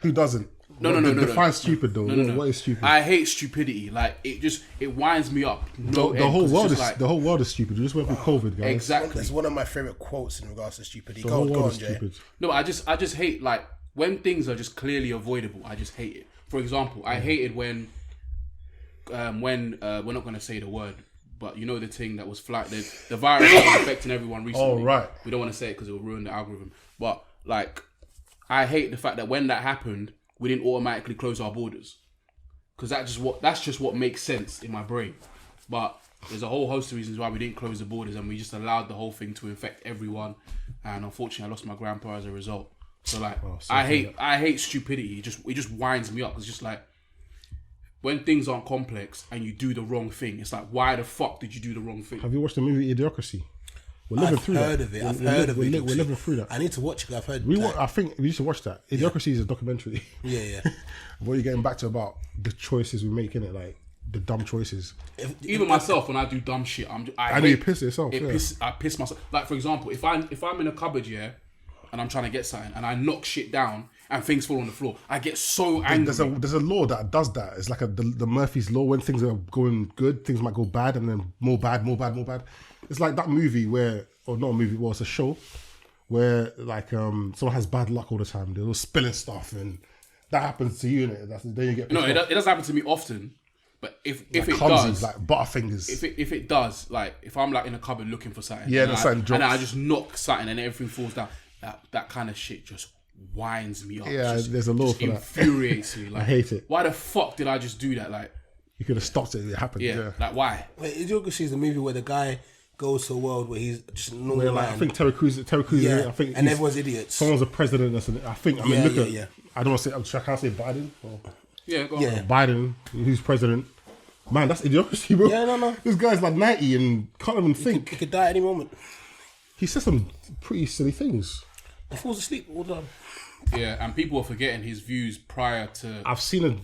Who doesn't? No. Define stupid though. No. What is stupid? I hate stupidity. Like it winds me up. the whole world is stupid. You just went through COVID, guys. Exactly. It's one of my favorite quotes in regards to stupidity. The whole Go world on, is Jay. stupid. No, I just hate like when things are just clearly avoidable. I just hate it. For example, I hated when we're not going to say the word, but you know the thing that was the virus that was affecting everyone recently. Oh, right. We don't want to say it because it will ruin the algorithm. But like, I hate the fact that when that happened, we didn't automatically close our borders. Because that's just what makes sense in my brain. But there's a whole host of reasons why we didn't close the borders, and we just allowed the whole thing to infect everyone. And unfortunately, I lost my grandpa as a result. So like, I hate stupidity. It just winds me up. It's just like, when things aren't complex and you do the wrong thing, it's like, why the fuck did you do the wrong thing? Have you watched the movie Idiocracy? We're living through that. I've heard of it. We're living through that. I need to watch it. I've heard. I think we used to watch that. Idiocracy is a documentary. Yeah. What you're getting back to about the choices we make in it, like the dumb choices. Even myself, when I do dumb shit, I know you piss yourself. I piss myself. Like, for example, if I'm in a cupboard, and I'm trying to get something, and I knock shit down and things fall on the floor, I get so angry. There's a law that does that. It's like the Murphy's law. When things are going good, things might go bad, and then more bad. It's like that movie or not a movie, it's a show where like someone has bad luck all the time. They're spilling stuff, and that happens to you, innit? Then you get pissed off. It doesn't happen to me often. But if it clumsy, does, like Butterfingers. If it does, like if I'm like in a cupboard looking for something, something drops, and I just knock something and everything falls down, that kind of shit just winds me up. Yeah, there's a law for that. Infuriates me. Like, I hate it. Why the fuck did I just do that? Like, you could have stopped it. It happened. Yeah. Like why? Wait, Idiocracy is the movie where the guy goes to a world where he's just a normal man. I think Terry Crews. Yeah, I think, and everyone's idiots. Someone's a president. I think. I mean, look at. Yeah. I don't want to say. Can I say Biden? Go on. Biden, who's president. Man, that's Idiocracy, bro. Yeah, no. This guy's like 90 and can't even think. He could die at any moment. He said some pretty silly things. He falls asleep all done. Yeah, and people are forgetting his views prior to. I've seen I've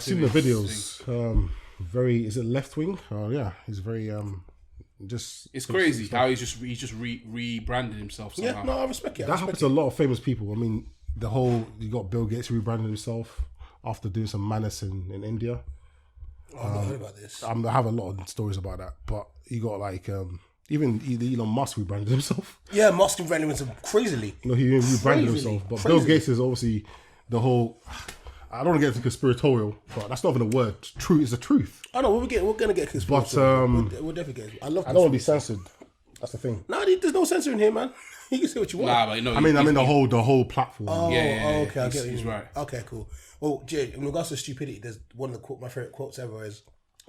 seen the videos. Very, is it left wing? Yeah, he's very just. It's crazy how he's just rebranded himself somehow. Yeah, no, I respect it. That happens to a lot of famous people. I mean, you got Bill Gates rebranding himself after doing some madness in India. I've not heard about this. I have a lot of stories about that, but you got like even Elon Musk rebranded himself. Yeah, Musk rebranded himself crazily. No, he rebranded himself. But Bill Gates is obviously the whole. I don't want to get into conspiratorial, but that's not even a word. Truth is the truth. I know we're gonna get conspiratorial. But we'll definitely get. I don't want to be censored. That's the thing. No, there's no censor in here, man. You can say what you want. Nah, but no. I mean the whole platform. Okay, I get he's right. Okay, cool. Well, Jay, in regards to stupidity, there's one of my favorite quotes ever is,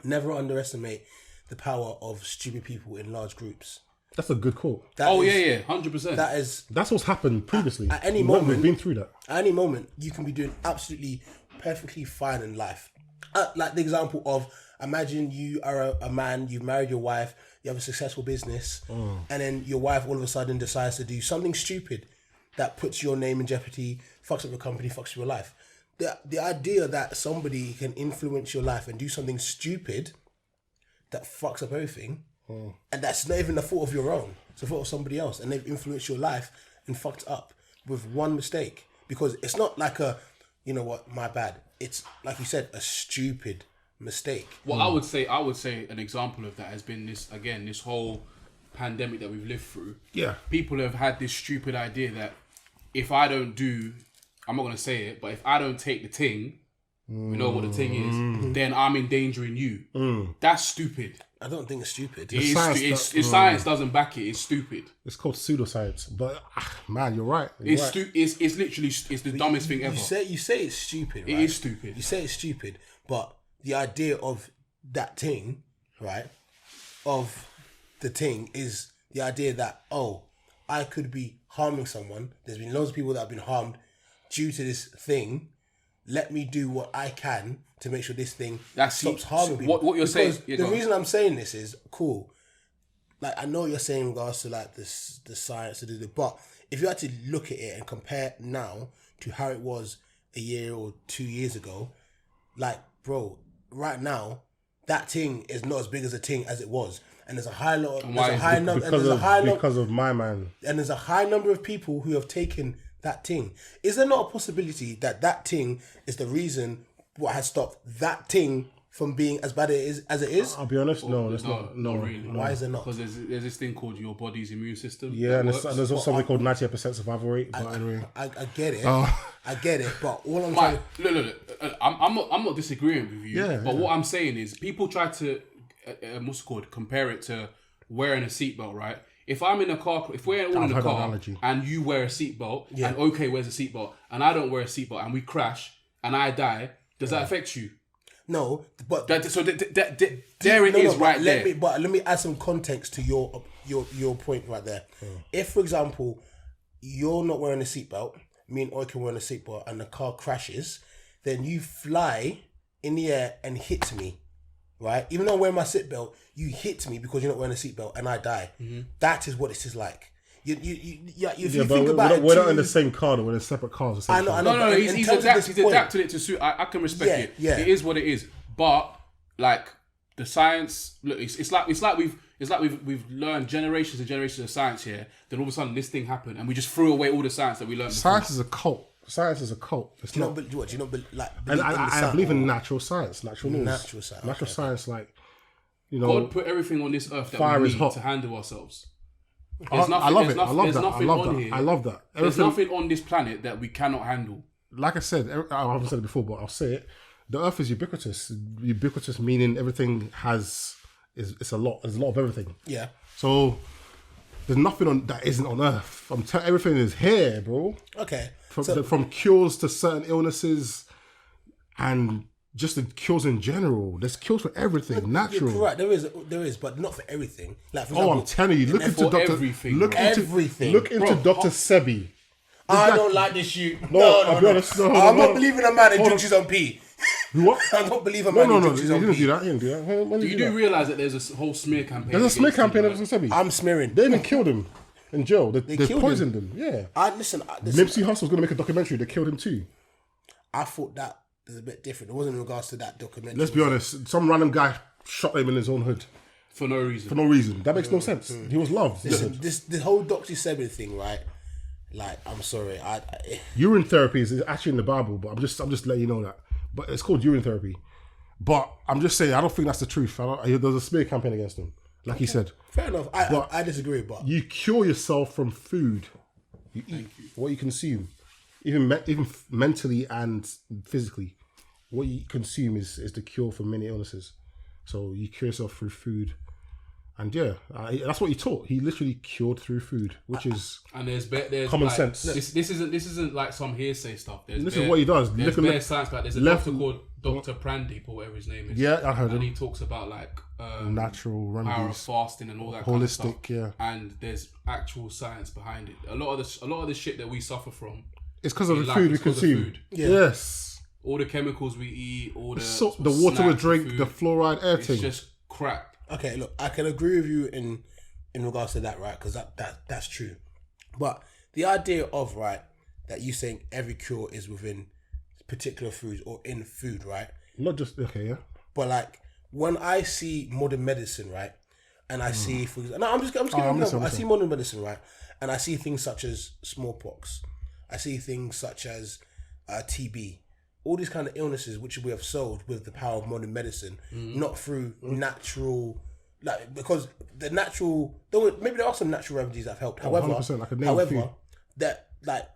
"Never underestimate the power of stupid people in large groups." That's a good quote. 100%. That's what's happened previously. At any moment, we've been through that. At any moment, you can be doing absolutely perfectly fine in life. Like the example of, imagine you are a man, you've married your wife, you have a successful business, and then your wife all of a sudden decides to do something stupid that puts your name in jeopardy, fucks up your company, fucks up your life. The idea that somebody can influence your life and do something stupid that fucks up everything, and that's not even the fault of your own, it's the fault of somebody else, and they've influenced your life and fucked up with one mistake. Because it's not like a, you know what, my bad. It's, like you said, a stupid mistake. Well, I would say an example of that has been this whole pandemic that we've lived through. Yeah. People have had this stupid idea that if I don't do, I'm not going to say it, but if I don't take the thing, we know what the thing is, then I'm endangering you. That's stupid. I don't think it's stupid. If science doesn't back it, it's stupid. It's called pseudoscience. But man, you're right. It's literally the dumbest thing ever. You say it's stupid. Right? It is stupid. You say it's stupid, but the idea of that thing, right? Of the thing is the idea that, oh, I could be harming someone. There's been loads of people that have been harmed due to this thing. Let me do what I can to make sure this thing stops harming people. What you're saying? The reason I'm saying this is cool. Like, I know you're saying in regards to like the science to do it, but if you had to look at it and compare now to how it was a year or 2 years ago, like, bro, right now that thing is not as big as a thing as it was, and there's a high because of my man, and there's a high number of people who have taken that thing. Is there not a possibility that thing is the reason what has stopped that thing from being as bad as it is? I'll be honest, no, that's not really. Why is it not? Because there's this thing called your body's immune system. Yeah, and there's also something called 98% survival rate. But anyway, I get it. I get it. But all I'm saying, look, I'm not disagreeing with you. Yeah, but what I'm saying is, people try to compare it to wearing a seatbelt, right? if I'm in a car, if we're all in a heard that car analogy. and you wear a seatbelt and OK wears a seatbelt and I don't wear a seatbelt and we crash and I die, does that affect you? No, but There it is right there. But let me add some context to your point right there. If, for example, you're not wearing a seatbelt, me and Oika wearing a seatbelt, and the car crashes, then you fly in the air and hit me, right? Even though I'm wearing my seatbelt, you hit me because you're not wearing a seatbelt, and I die. That is what this is like. If you think about it, we're not in the same car, though. We're in separate cars. I know. No. He's adapted it to suit. I can respect it. Yeah. It is what it is. But like the science, look, it's like we've learned generations and generations of science here. Then all of a sudden this thing happened, and we just threw away all the science that we learned. Science is a cult. Science is a cult. It's Do you not. not believe like? And believe in the I sun? believe in natural science, natural laws, Natural science, natural okay. science. Like, you know, God put everything on this earth that Fire we is need hot. to handle ourselves. I love it. I love that. Nothing on here. I love that. There's Everything, nothing on this planet that we cannot handle. like I said, I haven't said it before, but I'll say it. The earth is ubiquitous. Ubiquitous meaning everything it's a lot. There's a lot of everything. Yeah. So there's nothing on that isn't on earth. Everything is here, bro. Okay. From cures to certain illnesses, and just the cures in general. There's cures for everything. Natural. You're correct. There is, but not for everything. Like, for Oh, example, I'm telling you. Look into for Doctor. everything, Look bro. into Everything. Look into Doctor Sebi. I don't like this shoot. No, I'll be honest. No, I'm no. not believing a man that drinks his own pee. What? I don't believe a No, man no, who no. drinks He his own didn't pee. do that. He didn't do that. When did You he do that? realise that there's a whole smear campaign. There's a smear against him, campaign right? against Sebi. I'm smearing. They even killed him in jail. They killed poisoned him. Yeah. Listen. Nipsey Hussle was going to make a documentary. They killed him too. I thought that was a bit different. It wasn't in regards to that documentary. Let's be honest. Some random guy shot him in his own hood For no reason. for no reason. That makes no sense. He was loved. Listen, this whole Dr. Sebi thing, right? Like, I'm sorry. Urine therapy is actually in the Bible, but I'm just letting you know that. But it's called urine therapy. But I'm just saying, I don't think that's the truth. There's a smear campaign against him, like he said. Fair enough. I disagree, but You cure yourself from food. You eat what you consume, even mentally and physically. What you consume is the cure for many illnesses. So you cure yourself through food. And yeah, that's what he taught. He literally cured through food, which is And there's common like, sense. This isn't like some hearsay stuff. This is what he does. There's Look at bare science back. There's a left- doctor called Dr. Prandeep or whatever his name is. Yeah, I heard And him. he talks about like Natural power of remedies. fasting and all that kind of stuff. Holistic, yeah. And there's actual science behind it. A lot of the shit that we suffer from, It's because of the like, food we it's 'cause of consume. food. Yes. all the chemicals we eat, all the The water we snacks, drink, food, the fluoride, it's everything. just crap. okay, look, I can agree with you in regards to that, right? Because that's true. But the idea of, right, that you saying every cure is within particular foods or in food, right? Not just, okay, yeah. But like when I see modern medicine, right, and I see, for example, no, I'm just giving I'm an example. I listening. see modern medicine, right, and I see things such as smallpox. I see things such as TB. All these kind of illnesses which we have solved with the power of modern medicine, not through natural, like, because the natural, maybe there are some natural remedies that have helped. However, 100%, I could name a few. that like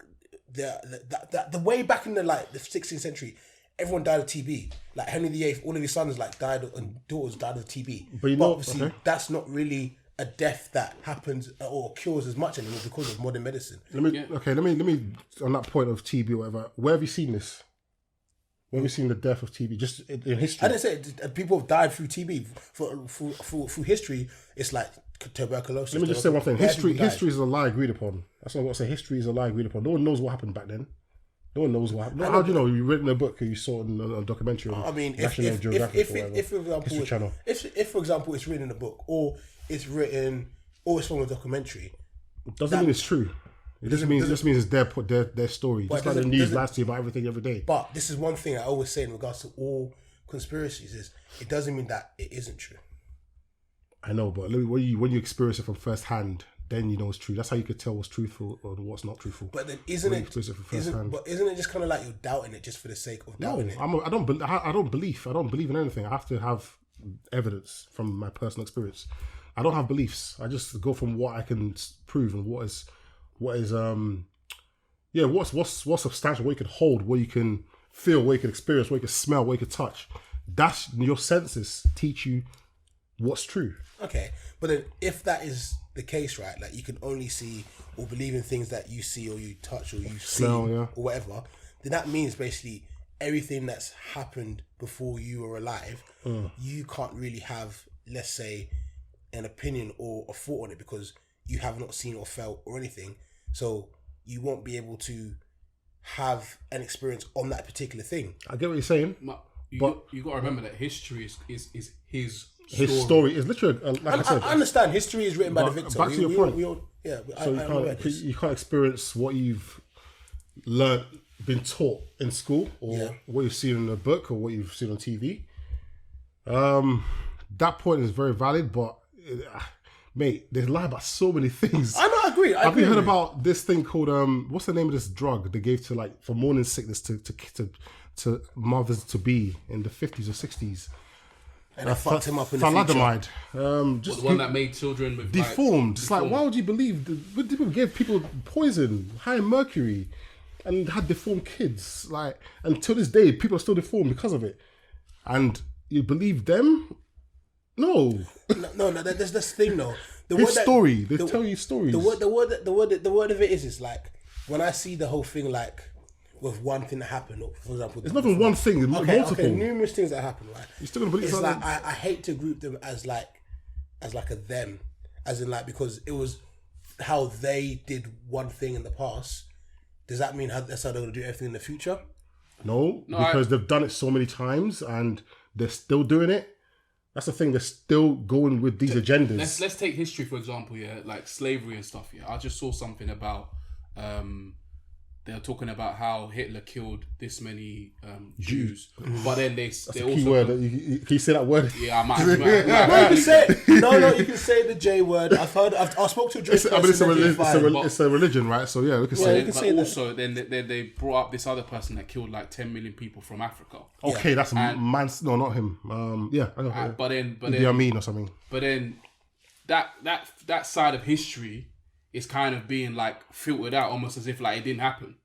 the way back in the 16th century, everyone died of TB. Like Henry VIII, all of his sons died and daughters died of TB. But you know, obviously okay. that's not really a death that happens or cures as much anymore because of modern medicine. Let me on that point of TB or whatever. Where have you seen this? Where have you seen the death of TB? Just in history. I didn't say people have died through TB. Through history, it's like tuberculosis. Let me just say one thing. History Everybody died. is a lie agreed upon. That's what I want to say. History is a lie agreed upon. No one knows what happened back then. No one knows what happened. How do you know? You read in a book or you saw it in a documentary on I mean, National Geographic or whatever. if for example, History Channel. if for example, it's written in a book or it's written or it's from a documentary, Doesn't mean it's true. It just means it's their story. Just like the news lies to you about everything every day. but this is one thing I always say in regards to all conspiracies is it doesn't mean that it isn't true. I know, but when you experience it from first hand, then you know it's true. That's how you could tell what's truthful or what's not truthful. But then When you experience it from first hand. isn't it just kind of like you're doubting it just for the sake of No, doubting it? I don't believe in anything. I have to have evidence from my personal experience. I don't have beliefs. I just go from what I can prove and what's substantial, what you can hold, what you can feel, what you can experience, what you can smell, what you can touch. That's your senses teach you what's true. Okay, but then if that is the case, right? Like you can only see or believe in things that you see or you touch or you Smell, see yeah. or whatever, then that means basically everything that's happened before you were alive, you can't really have, let's say, an opinion or a thought on it because you have not seen or felt or anything. So you won't be able to have an experience on that particular thing. I get what you're saying. You got to remember that history is his Story is literally, like I said. I understand history is written by the victor. Back to your point. So You can't experience what you've learned, been taught in school, or what you've seen in a book, or what you've seen on TV. That point is very valid, but mate, they lie about so many things. I agree. Have you heard about this thing called what's the name of this drug they gave to like for morning sickness to mothers to be in the 50s or 60s? And I fucked him up in the future. Thalidomide. Just the one that made children with deformed. It's like, why would you believe people gave people poison, high in mercury, and had deformed kids? Like, and to this day, people are still deformed because of it. And you believe them? No. No. There's this thing though. It's story. They tell you stories. The word of it is like when I see the whole thing like with one thing that happened, or for example, it's not even one thing. It's multiple. Okay, numerous things that happen. Right? You're still gonna believe it's something. like I hate to group them as like a them, as in like because it was how they did one thing in the past. Does that mean that's how they're gonna do everything in the future? No, because they've done it so many times and they're still doing it. That's the thing. They're still going with these agendas. Let's take history for example. Yeah, like slavery and stuff. Yeah, I just saw something about. They're talking about how Hitler killed this many Jews, but then they also key word. Can you say that word? Yeah, I might. No, you can say you can say the J word. I spoke to a Jewish person. It's a religion, right? So yeah, we can say. You can but say also, then they brought up this other person that killed like 10 million people from Africa. Okay, that's man's. No, not him. Yeah, I know. But then Idi Amin or something. But then that side of history is kind of being like filtered out almost as if like it didn't happen.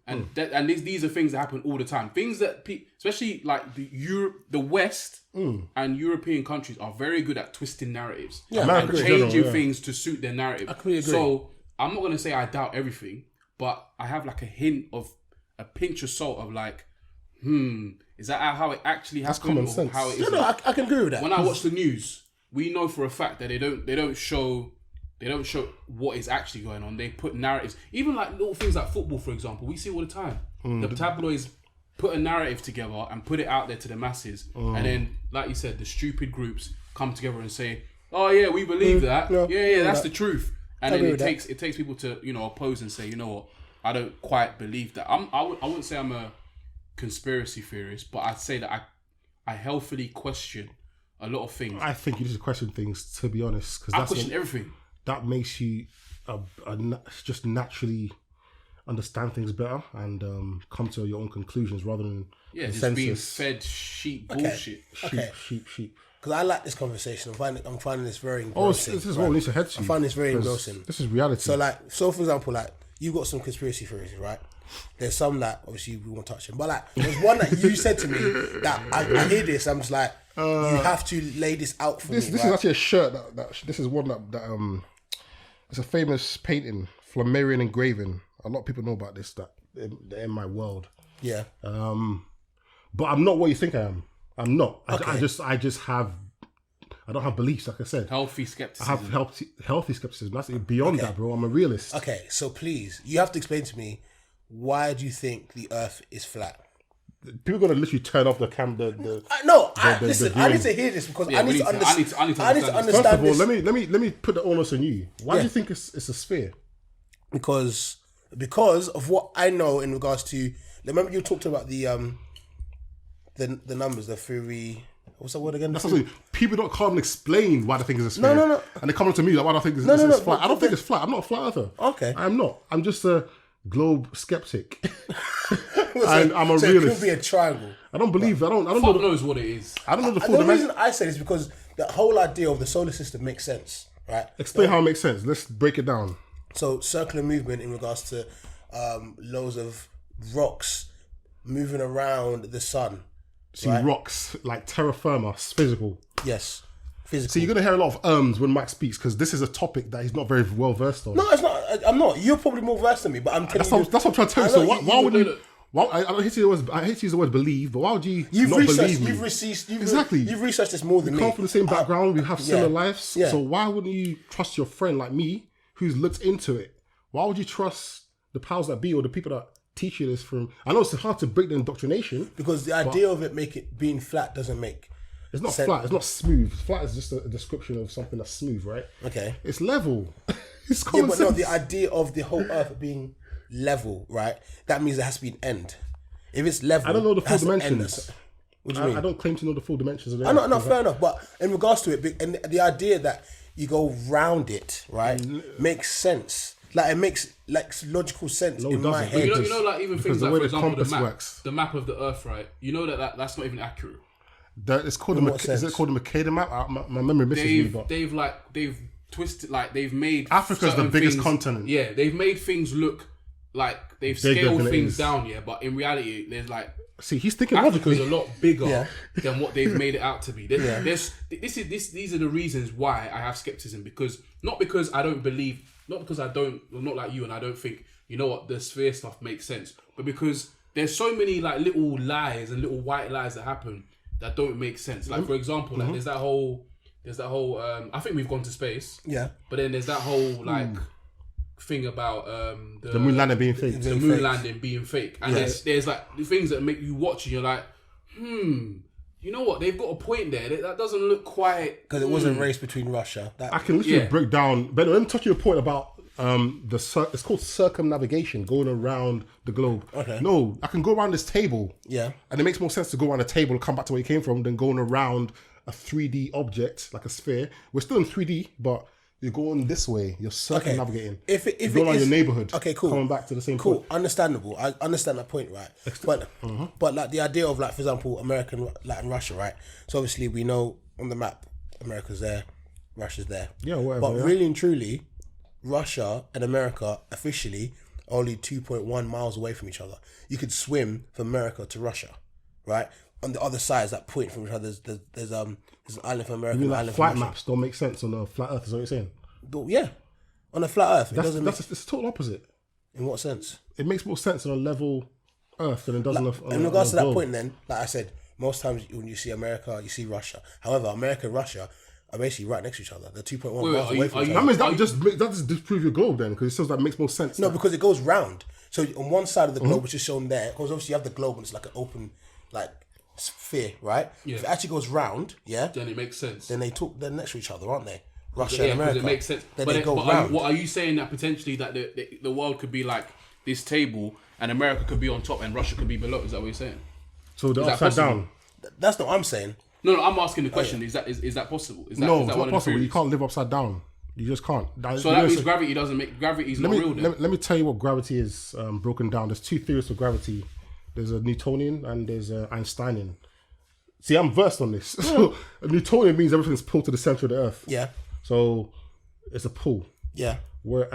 And these are things that happen all the time. Things that especially like the West and European countries are very good at twisting narratives and changing things to suit their narrative. I completely agree. So I'm not going to say I doubt everything, but I have like a hint of a pinch of salt of like, is that how it actually happened? Common sense. How it is? No, I can agree with that. When I watch the news, we know for a fact that they don't show what is actually going on. They put narratives, even like little things like football, for example. We see all the time. The tabloids put a narrative together and put it out there to the masses, and then, like you said, the stupid groups come together and say, "Oh yeah, we believe that. Yeah, that's the truth." And then it takes people to oppose and say, "You know what? I don't quite believe that." I wouldn't say I'm a conspiracy theorist, but I'd say that I healthily question a lot of things. I think you just question things, to be honest, because I question everything. That makes you just naturally understand things better and come to your own conclusions rather than just being fed sheep bullshit. Sheep. Because I like this conversation. I'm finding this very engrossing. This is what we need to head to. I find this very engrossing. This is reality. So for example, like you've got some conspiracy theories, right? There's some that obviously we won't touch them, but like there's one that you said to me that I hear this. I'm just like, you have to lay this out for me. This is actually a shirt that this is one that it's a famous painting, Flammarion engraving. A lot of people know about this. That they're in my world. Yeah. But I'm not what you think I am. I'm not. Okay. I just have. I don't have beliefs, like I said. Healthy skepticism. I have healthy skepticism. That's beyond that, bro. I'm a realist. Okay, so please, you have to explain to me, why do you think the Earth is flat? People are gonna literally turn off the cam. Listen. I need to hear this because I need to understand. First of all, this. let me put the onus on you. Why do you think it's a sphere? Because of what I know in regards to. Remember you talked about the numbers, the theory. What's that word again? That's what people don't come and explain why they think it's a sphere. No. And they come up to me like, why do I think it's flat? I don't think it's flat. I'm not a flat earther. Okay. I'm not. I'm just a globe skeptic. And I'm a realist. It could be a triangle. I don't believe. I don't Fuck know. knows what it is. I don't know the full The dimension. reason I say this is because the whole idea of the solar system makes sense, right? Explain how it makes sense. Let's break it down. So circular movement in regards to loads of rocks moving around the sun. See, rocks like terra firma, physical. Yes. physical. So you're gonna hear a lot of when Mike speaks because this is a topic that he's not very well versed on. No, it's not. I'm not. You're probably more versed than me, but I'm telling you. That's what I'm trying to tell you. So why would you? Well, I hate to use the word believe, but why would you not believe me? You've researched this more than me. We come from the same background. We have similar lives. Yeah. So why wouldn't you trust your friend like me, who's looked into it? Why would you trust the powers that be or the people that teach you this from? I know it's hard to break the indoctrination because the idea of it being flat doesn't make. It's not flat. It's not smooth. Flat is just a description of something that's smooth, right? Okay. It's level. It's common sense. No, the idea of the whole Earth being level, right? That means there has to be an end. If it's level, I don't know the full dimensions. What do you mean? I don't claim to know the full dimensions of the Earth. No, fair enough. But in regards to it, and the idea that you go round it, right, makes sense. Like it makes logical sense in my head. You know, like even things like, for example, the map of the Earth, right? You know that's not even accurate. It's called is it called the Mercator map? My memory misses me. But they've twisted, like they've made Africa's the biggest continent. Yeah, they've made things look like they've scaled things down. Yeah, but in reality, there's like. See, he's thinking Africa's logically. a lot bigger than what they've made it out to be. These are the reasons why I have skepticism, because not because I don't believe, I'm not like you and I don't think, you know what, the sphere stuff makes sense, but because there's so many like little lies and little white lies that happen that don't make sense. Like for example, like there's that whole I think we've gone to space. Yeah. But then there's that whole like thing about the moon landing being fake. The moon landing being fake. And there's like the things that make you watch and you're like, you know what? They've got a point there. That doesn't look quite... Because it was a race between Russia. I can literally break down... But let me touch your point about it's called circumnavigation, going around the globe. Okay. No, I can go around this table. Yeah. And it makes more sense to go around a table and come back to where you came from than going around a 3D object, like a sphere. We're still in 3D, but... You're going this way. You're circumnavigating. If it you're going around your neighborhood. Okay, cool. Coming back to the same point. Cool, understandable. I understand that point, right? But like the idea of like, for example, America and Russia, right? So obviously we know on the map, America's there, Russia's there. Yeah, whatever. But really and truly, Russia and America officially are only 2.1 miles away from each other. You could swim from America to Russia, right? On the other side, that point from each other, there's an island for America. You mean like island flight maps don't make sense on a flat Earth? Is that what you're saying? Yeah, on a flat Earth, it's the total opposite. In what sense? It makes more sense on a level Earth than it does on a. In regards to that point, then, like I said, most times when you see America, you see Russia. However, America and Russia are basically right next to each other. They're 2.1 miles away from each other. That means that just disprove your globe then, because it says that makes more sense. No, because it goes round. So on one side of the globe, which is shown there, because obviously you have the globe and it's like an open, like. Sphere, right? Yeah. If it actually goes round, then it makes sense. Then they're next to each other, aren't they? Russia and America. It makes sense. Then they go round. What are you saying that potentially that the world could be like this table and America could be on top and Russia could be below? Is that what you're saying? So they're upside down. That's not what I'm saying. No, I'm asking the question. Is that possible? Is that it's not possible. You can't live upside down. You just can't. So that means gravity doesn't make gravity's not real. Then. Let me tell you what gravity is broken down. There's two theories for gravity. There's a Newtonian and there's a Einsteinian. See, I'm versed on this. So, a Newtonian means everything's pulled to the center of the Earth. Yeah. So, it's a pull. Yeah.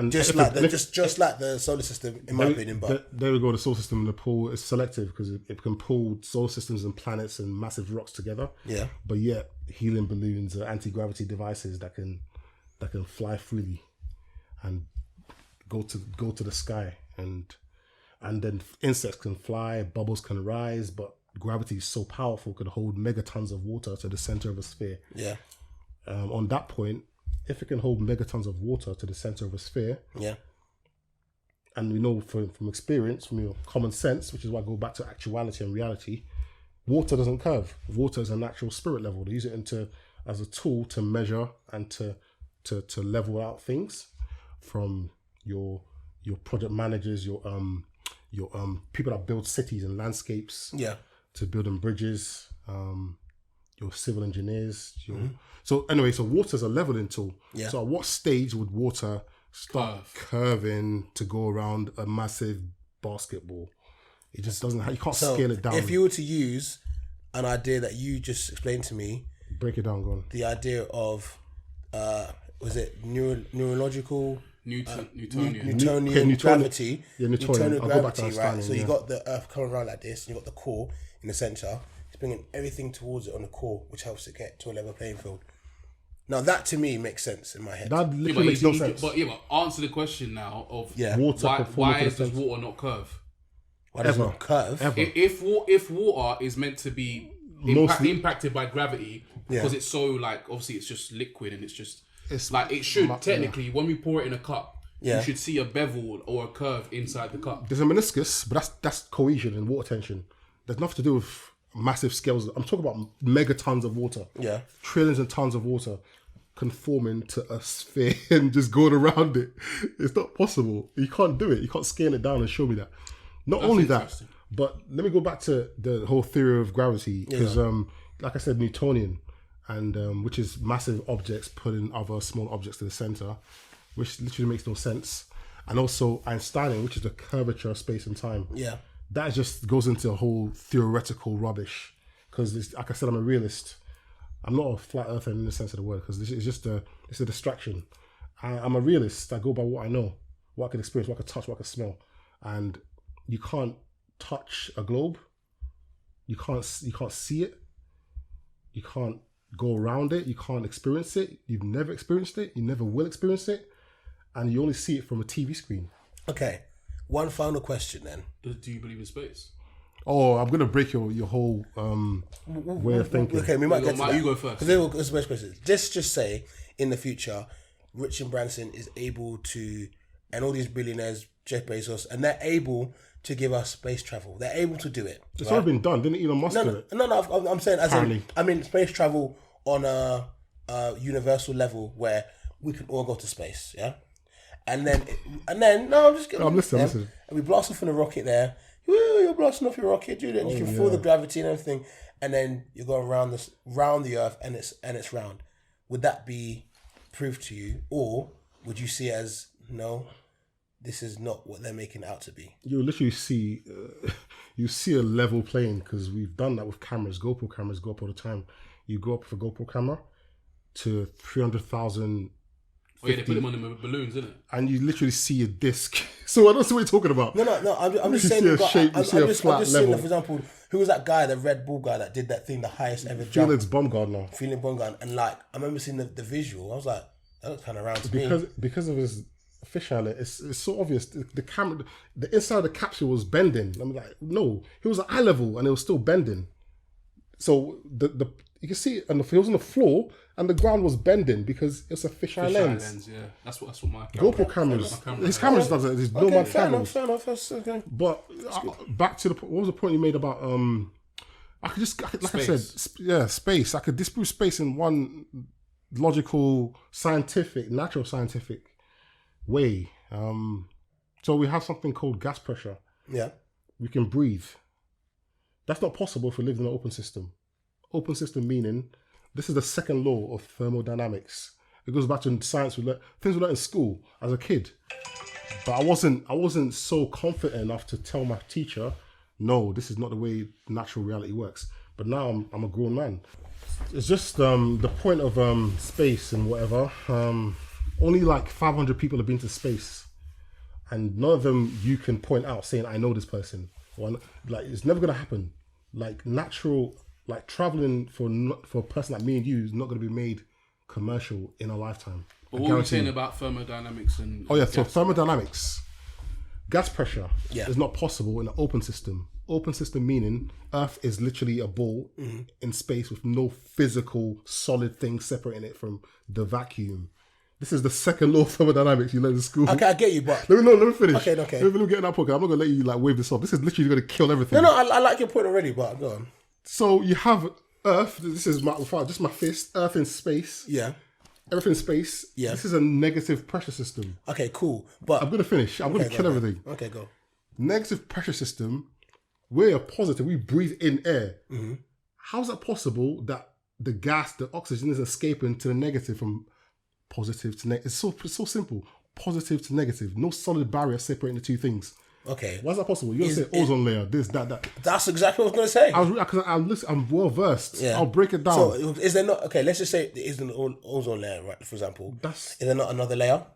Just like the solar system, in my opinion. But there we go. The solar system, the pull is selective because it can pull solar systems and planets and massive rocks together. Yeah. But yet, helium balloons are anti-gravity devices that can fly freely and go to the sky, and then insects can fly, bubbles can rise, but gravity is so powerful, could hold megatons of water to the center of a sphere. Yeah. On that point, if it can hold megatons of water to the center of a sphere, and we know from experience, from your common sense, which is why I go back to actuality and reality, water doesn't curve. Water is a natural spirit level. They use it as a tool to measure and to level out things, from your project managers, your people that build cities and landscapes. Yeah. To building bridges, your civil engineers. So anyway, so water's a leveling tool. Yeah. So at what stage would water start curving to go around a massive basketball? It just doesn't. You can't scale it down. If you were to use an idea that you just explained to me, break it down. Go on. The idea of was it neurological? Newtonian gravity. Yeah, Newtonian gravity, right? So you got the Earth coming around like this, and you got the core in the center. It's bringing everything towards it on the core, which helps it get to a level playing field. Now that to me makes sense in my head. That literally makes no sense. But answer the question now of Water why does water not curve? Why does it not curve? Ever. If water is meant to be impacted by gravity because it's so like obviously it's just liquid and it's like it should technically when we pour it in a cup you should see a bevel or a curve inside the cup. There's a meniscus, but that's cohesion and water tension. There's nothing to do with massive scales. I'm talking about megatons of water. Yeah. Trillions and tons of water conforming to a sphere and just going around it. It's not possible. You can't do it. You can't scale it down and show me that. Not only that, but let me go back to the whole theory of gravity because, like I said, Newtonian, and which is massive objects pulling other small objects to the center, which literally makes no sense. And also Einsteinian, which is the curvature of space and time. Yeah, that just goes into a whole theoretical rubbish. Because, like I said, I'm a realist. I'm not a flat earther in the sense of the word because it's a distraction. I'm a realist. I go by what I know, what I can experience, what I can touch, what I can smell, and you can't touch a globe. You can't see it. You can't go around it. You can't experience it. You've never experienced it. You never will experience it, and you only see it from a TV screen. Okay, one final question then. Do you believe in space? Oh, I'm gonna break your whole way of thinking. Okay, we might get to that. You go first. Because it's the best question. Just say in the future, Richard Branson is able to, and all these billionaires, Jeff Bezos, and they're able to give us space travel. They're able to do it. It's already been done. Didn't Elon Musk do it? No. I'm saying space travel on a universal level where we can all go to space. Yeah, and then no, I'm just kidding. I'm listening. And we blast off in a rocket there. Woo, you're blasting off your rocket, dude, and you can feel the gravity and everything. And then you're going round the Earth, and it's round. Would that be proof to you, or would you see it as no? This is not what they're making it out to be. You literally see, a level plane because we've done that with cameras. GoPro cameras go up all the time. You go up with a GoPro camera to 300,000. Oh yeah, they put them on the balloons, isn't it? And you literally see a disc. So I don't see what you're talking about. No. I'm just saying. I'm just saying. For example, who was that guy, the Red Bull guy that did that thing, the highest ever jump? Felix Baumgartner. And like, I remember seeing the visual. I was like, that looks kind of round to me. Because of his fisheye, it's so obvious. The camera, the inside of the capsule was bending. I'm like, no, he was at eye level and it was still bending. So you can see it, and he was on the floor, and the ground was bending because it's a fisheye lens. Yeah, that's what my GoPro cameras. His cameras does it. There's no man cameras. Fair enough. That's okay. But back to what was the point you made about I said, space. I could disprove space in one logical, natural scientific way. So we have something called gas pressure. Yeah, we can breathe. That's not possible if we live in an open system. Open system meaning this is the second law of thermodynamics. It goes back to science things we learned in school as a kid. But I wasn't so confident enough to tell my teacher, no, this is not the way natural reality works. But now I'm a grown man. It's just the point of space and whatever. Only like 500 people have been to space, and none of them you can point out saying I know this person. Like it's never gonna happen. Like natural. Like traveling for a person like me and you is not going to be made commercial in a lifetime. But what were you saying about thermodynamics and? Oh yeah, so thermodynamics, gas pressure is not possible in an open system. Open system meaning Earth is literally a ball in space with no physical solid thing separating it from the vacuum. This is the second law of thermodynamics you learned in school. Okay, I get you, but let me finish. Okay. Let me get in that pocket. I'm not going to let you like wave this off. This is literally going to kill everything. No, I like your point already, but go on. So you have Earth. This is my fist. Earth in space. Yeah. Everything in space. Yeah. This is a negative pressure system. Okay, cool. But I'm gonna finish. I'm gonna kill everything. Okay, go. Negative pressure system. We're positive. We breathe in air. Mm-hmm. How is that possible that the gas, the oxygen, is escaping to the negative from positive to negative? It's so simple. Positive to negative. No solid barrier separating the two things. Okay. Why is that possible? You're going to say ozone layer, this, that. That's exactly what I was going to say. I'm well versed. Yeah. I'll break it down. So is there not, okay, let's just say there is an ozone layer, right, for example. Is there not another layer?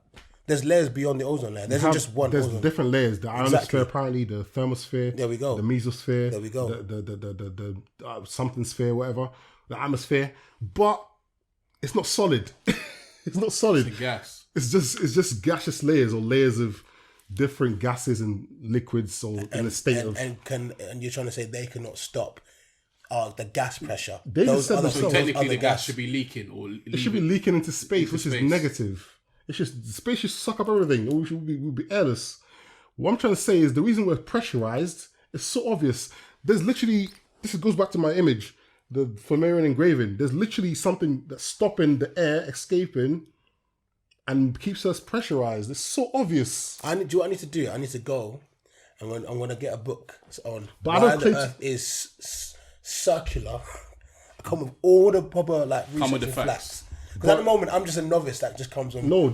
There's layers beyond the ozone layer. There's just one There's ozone. Different layers. The ionosphere, apparently, the thermosphere. There we go. The mesosphere. There we go. The something sphere, whatever. The atmosphere. But it's not solid. It's not solid. It's a gas. It's just gaseous layers or layers of different gases and liquids or in a state of. And you're trying to say they cannot stop the gas pressure. They just said So technically, the gas should be leaking or it should be leaking into space, which is negative. It's just space should suck up everything, or we'll be airless. What I'm trying to say is the reason we're pressurized is so obvious. There's literally, this goes back to my image, the Flammarion engraving. There's literally something that's stopping the air escaping and keeps us pressurized. It's so obvious. Do you know what I need to do? I need to go. I'm going to get a book on But why the Earth is circular. I come with all the proper research and facts. Because at the moment, I'm just a novice that just comes on. No,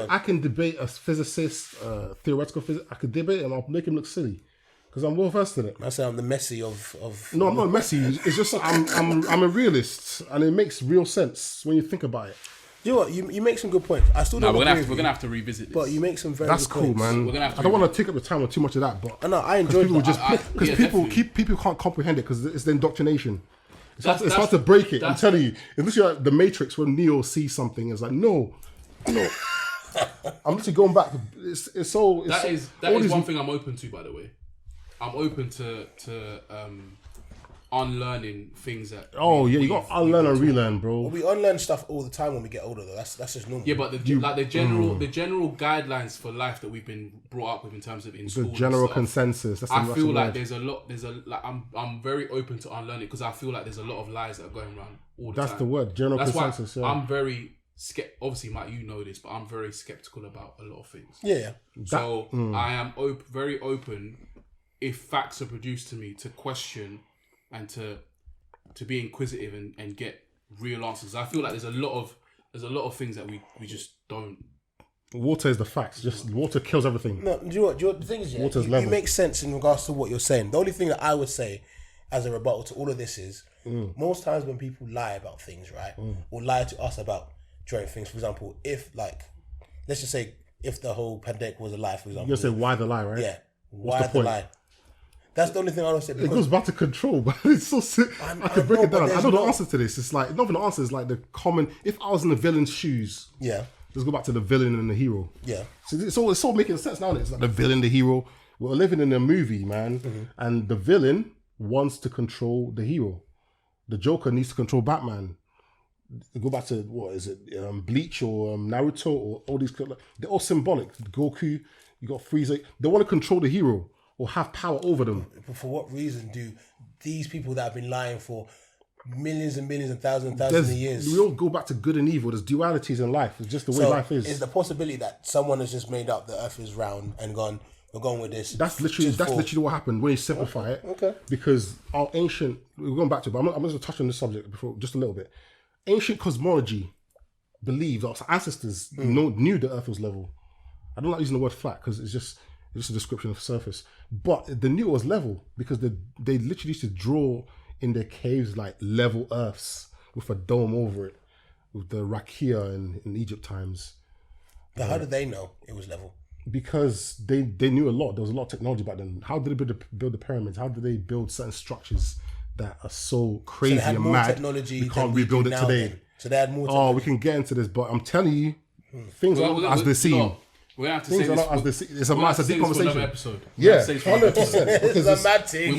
I can debate a physicist, theoretical physicist. I could debate him. I'll make him look silly because I'm well versed in it. I say I'm the Messi of. No, I'm not messy. It's just I'm a realist, and it makes real sense when you think about it. You know what? You make some good points. I still don't. We're gonna have to revisit this. But you make some very. That's good cool, points. man. We're gonna have to I don't want to take up the time with too much of that, but I enjoy it. Because people can't comprehend it because it's the indoctrination. It's hard to break it. I'm telling you. It's literally like the Matrix when Neo sees something. It's like no. I'm literally going back. That is one thing I'm open to. By the way, I'm open to unlearning things that. Oh yeah, you got to unlearn and relearn, bro. Well, we unlearn stuff all the time when we get older, though. That's just normal. Yeah, but the general guidelines for life that we've been brought up with in terms of in school. The general and stuff, consensus. I feel like I'm very open to unlearning because I feel like there's a lot of lies that are going around all the time. That's the word, general consensus. Why I'm very obviously, Mike, you know this, but I'm very skeptical about a lot of things. Yeah. So I am very open if facts are produced to me to question and to be inquisitive and get real answers. I feel like there's a lot of things that we just don't. Water is the facts. Just water kills everything. No, do you know what? The thing is, you make sense in regards to what you're saying. The only thing that I would say as a rebuttal to all of this is most times when people lie about things, right, or lie to us about certain things. For example, if let's just say if the whole pandemic was a lie, for example, You're gonna say why the lie, right? Yeah, What's why the point? lie? That's the only thing I would say. It goes back to control, but it's so sick. I could break it down. I know the answer to this. It's like not even the answer. It's like the common. If I was in the villain's shoes, Yeah. let's go back to the villain and the hero. Yeah. So it's all making sense nowadays. It's like the villain, the hero. We're living in a movie, man, and the villain wants to control the hero. The Joker needs to control Batman. Go back to what is it? Bleach or Naruto or all these. They're all symbolic. Goku, you got Frieza. They want to control the hero or have power over them. But for what reason do these people that have been lying for millions and millions and thousands of years? We all go back to good and evil. There's dualities in life. It's just the way life is. Is the possibility that someone has just made up the Earth is round and gone, we're going with this? That's literally what happened when you simplify it. Okay. Because our ancient, we're going back to it, but I'm going to touch on this subject before just a little bit. Ancient cosmology believed our ancestors knew the Earth was level. I don't like using the word flat because it's just a description of surface. But they knew it was level because they literally used to draw in their caves like level Earths with a dome over it, with the rakia in Egypt times. But how did they know it was level? Because they knew a lot. There was a lot of technology back then. How did they build the pyramids? How did they build certain structures that are so crazy they had and more mad? Technology we can't rebuild it today. Then. So they had more technology. We can get into this, but I'm telling you, things are not as they seem. We're gonna have to Things say are this. not as they seem. It's a deep conversation. Episode. Yeah, 100%. It's a mad thing.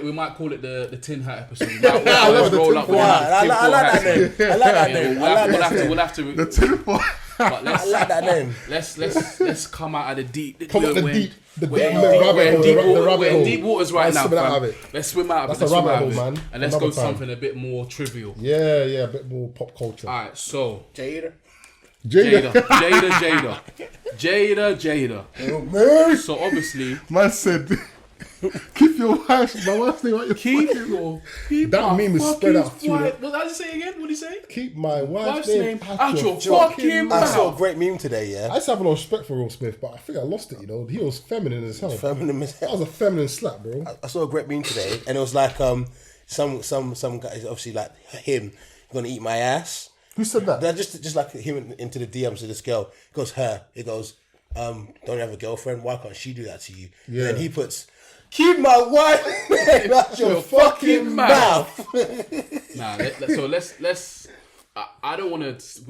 We might call it the tin hat episode. We'll roll up. I like that name. I like that name. We'll have to. The tinfoil. But I like that name. Let's come out of the deep. Come out we're the in deep waters right now. Let's swim out of it. That's a rabbit hole, man. And let's go something a bit more trivial. Yeah, a bit more pop culture. All right, so Jada. So obviously, man said, keep your wife's my wife's name out your That meme is spread out. What did I say again? What did he say? Keep my wife's name out your fucking mouth. I saw a great meme today, yeah. I used to have a lot of respect for Will Smith, but I think I lost it, you know. He was feminine as hell. That was a feminine slap, bro. I saw a great meme today, and it was like some guys, obviously like him, gonna eat my ass. Who said that? They're just like him into the DMs of this girl. It goes her. It goes, don't you have a girlfriend? Why can't she do that to you? Yeah. And then he puts, keep my wife out your fucking mouth. Nah, so let's I don't want to.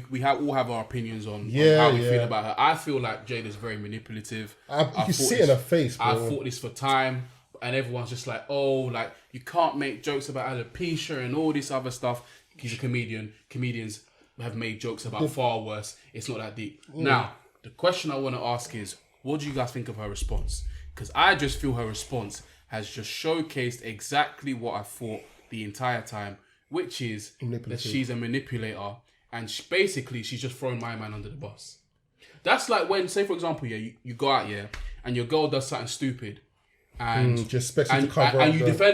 We all have our opinions on how we feel about her. I feel like Jada's very manipulative. You can see it in her face, bro. I thought this for time, and everyone's just like, oh, like you can't make jokes about alopecia and all this other stuff. He's a comedian. Comedians have made jokes about far worse. It's not that deep. Now, the question I want to ask is, what do you guys think of her response? Because I just feel her response has just showcased exactly what I thought the entire time, which is that she's a manipulator, and basically she's just throwing my man under the bus. That's like when, say for example, you go out, and your girl does something stupid, and you defend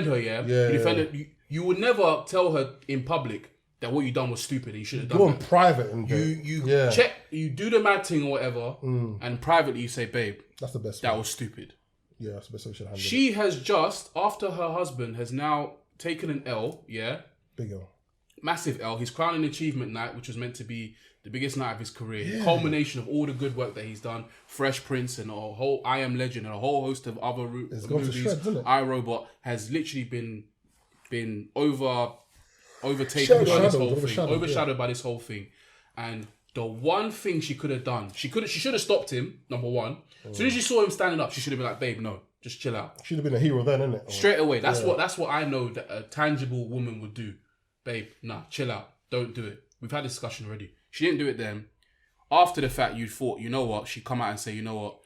her, you defend her. You would never tell her in public that what you done was stupid and you should have done that. Go in private and you check, you do the mad thing or whatever, and privately you say, babe, that's the best. That was stupid. Yeah, that's the best way she should handle it. She has just, after her husband has now taken an L, big L, massive L. His crowning achievement night, which was meant to be the biggest night of his career, culmination of all the good work that he's done, Fresh Prince and a whole I Am Legend and a whole host of other movies. Shreds, iRobot has literally been overtaken by this whole thing, overshadowed by this whole thing. And the one thing she could have done, she should have stopped him, number one. As soon as she saw him standing up, she should have been like, babe, no, just chill out. Should have been a hero then, innit? Straight away. That's what I know that a tangible woman would do. Babe, nah, chill out. Don't do it. We've had a discussion already. She didn't do it then. After the fact, you thought, you know what? She'd come out and say, you know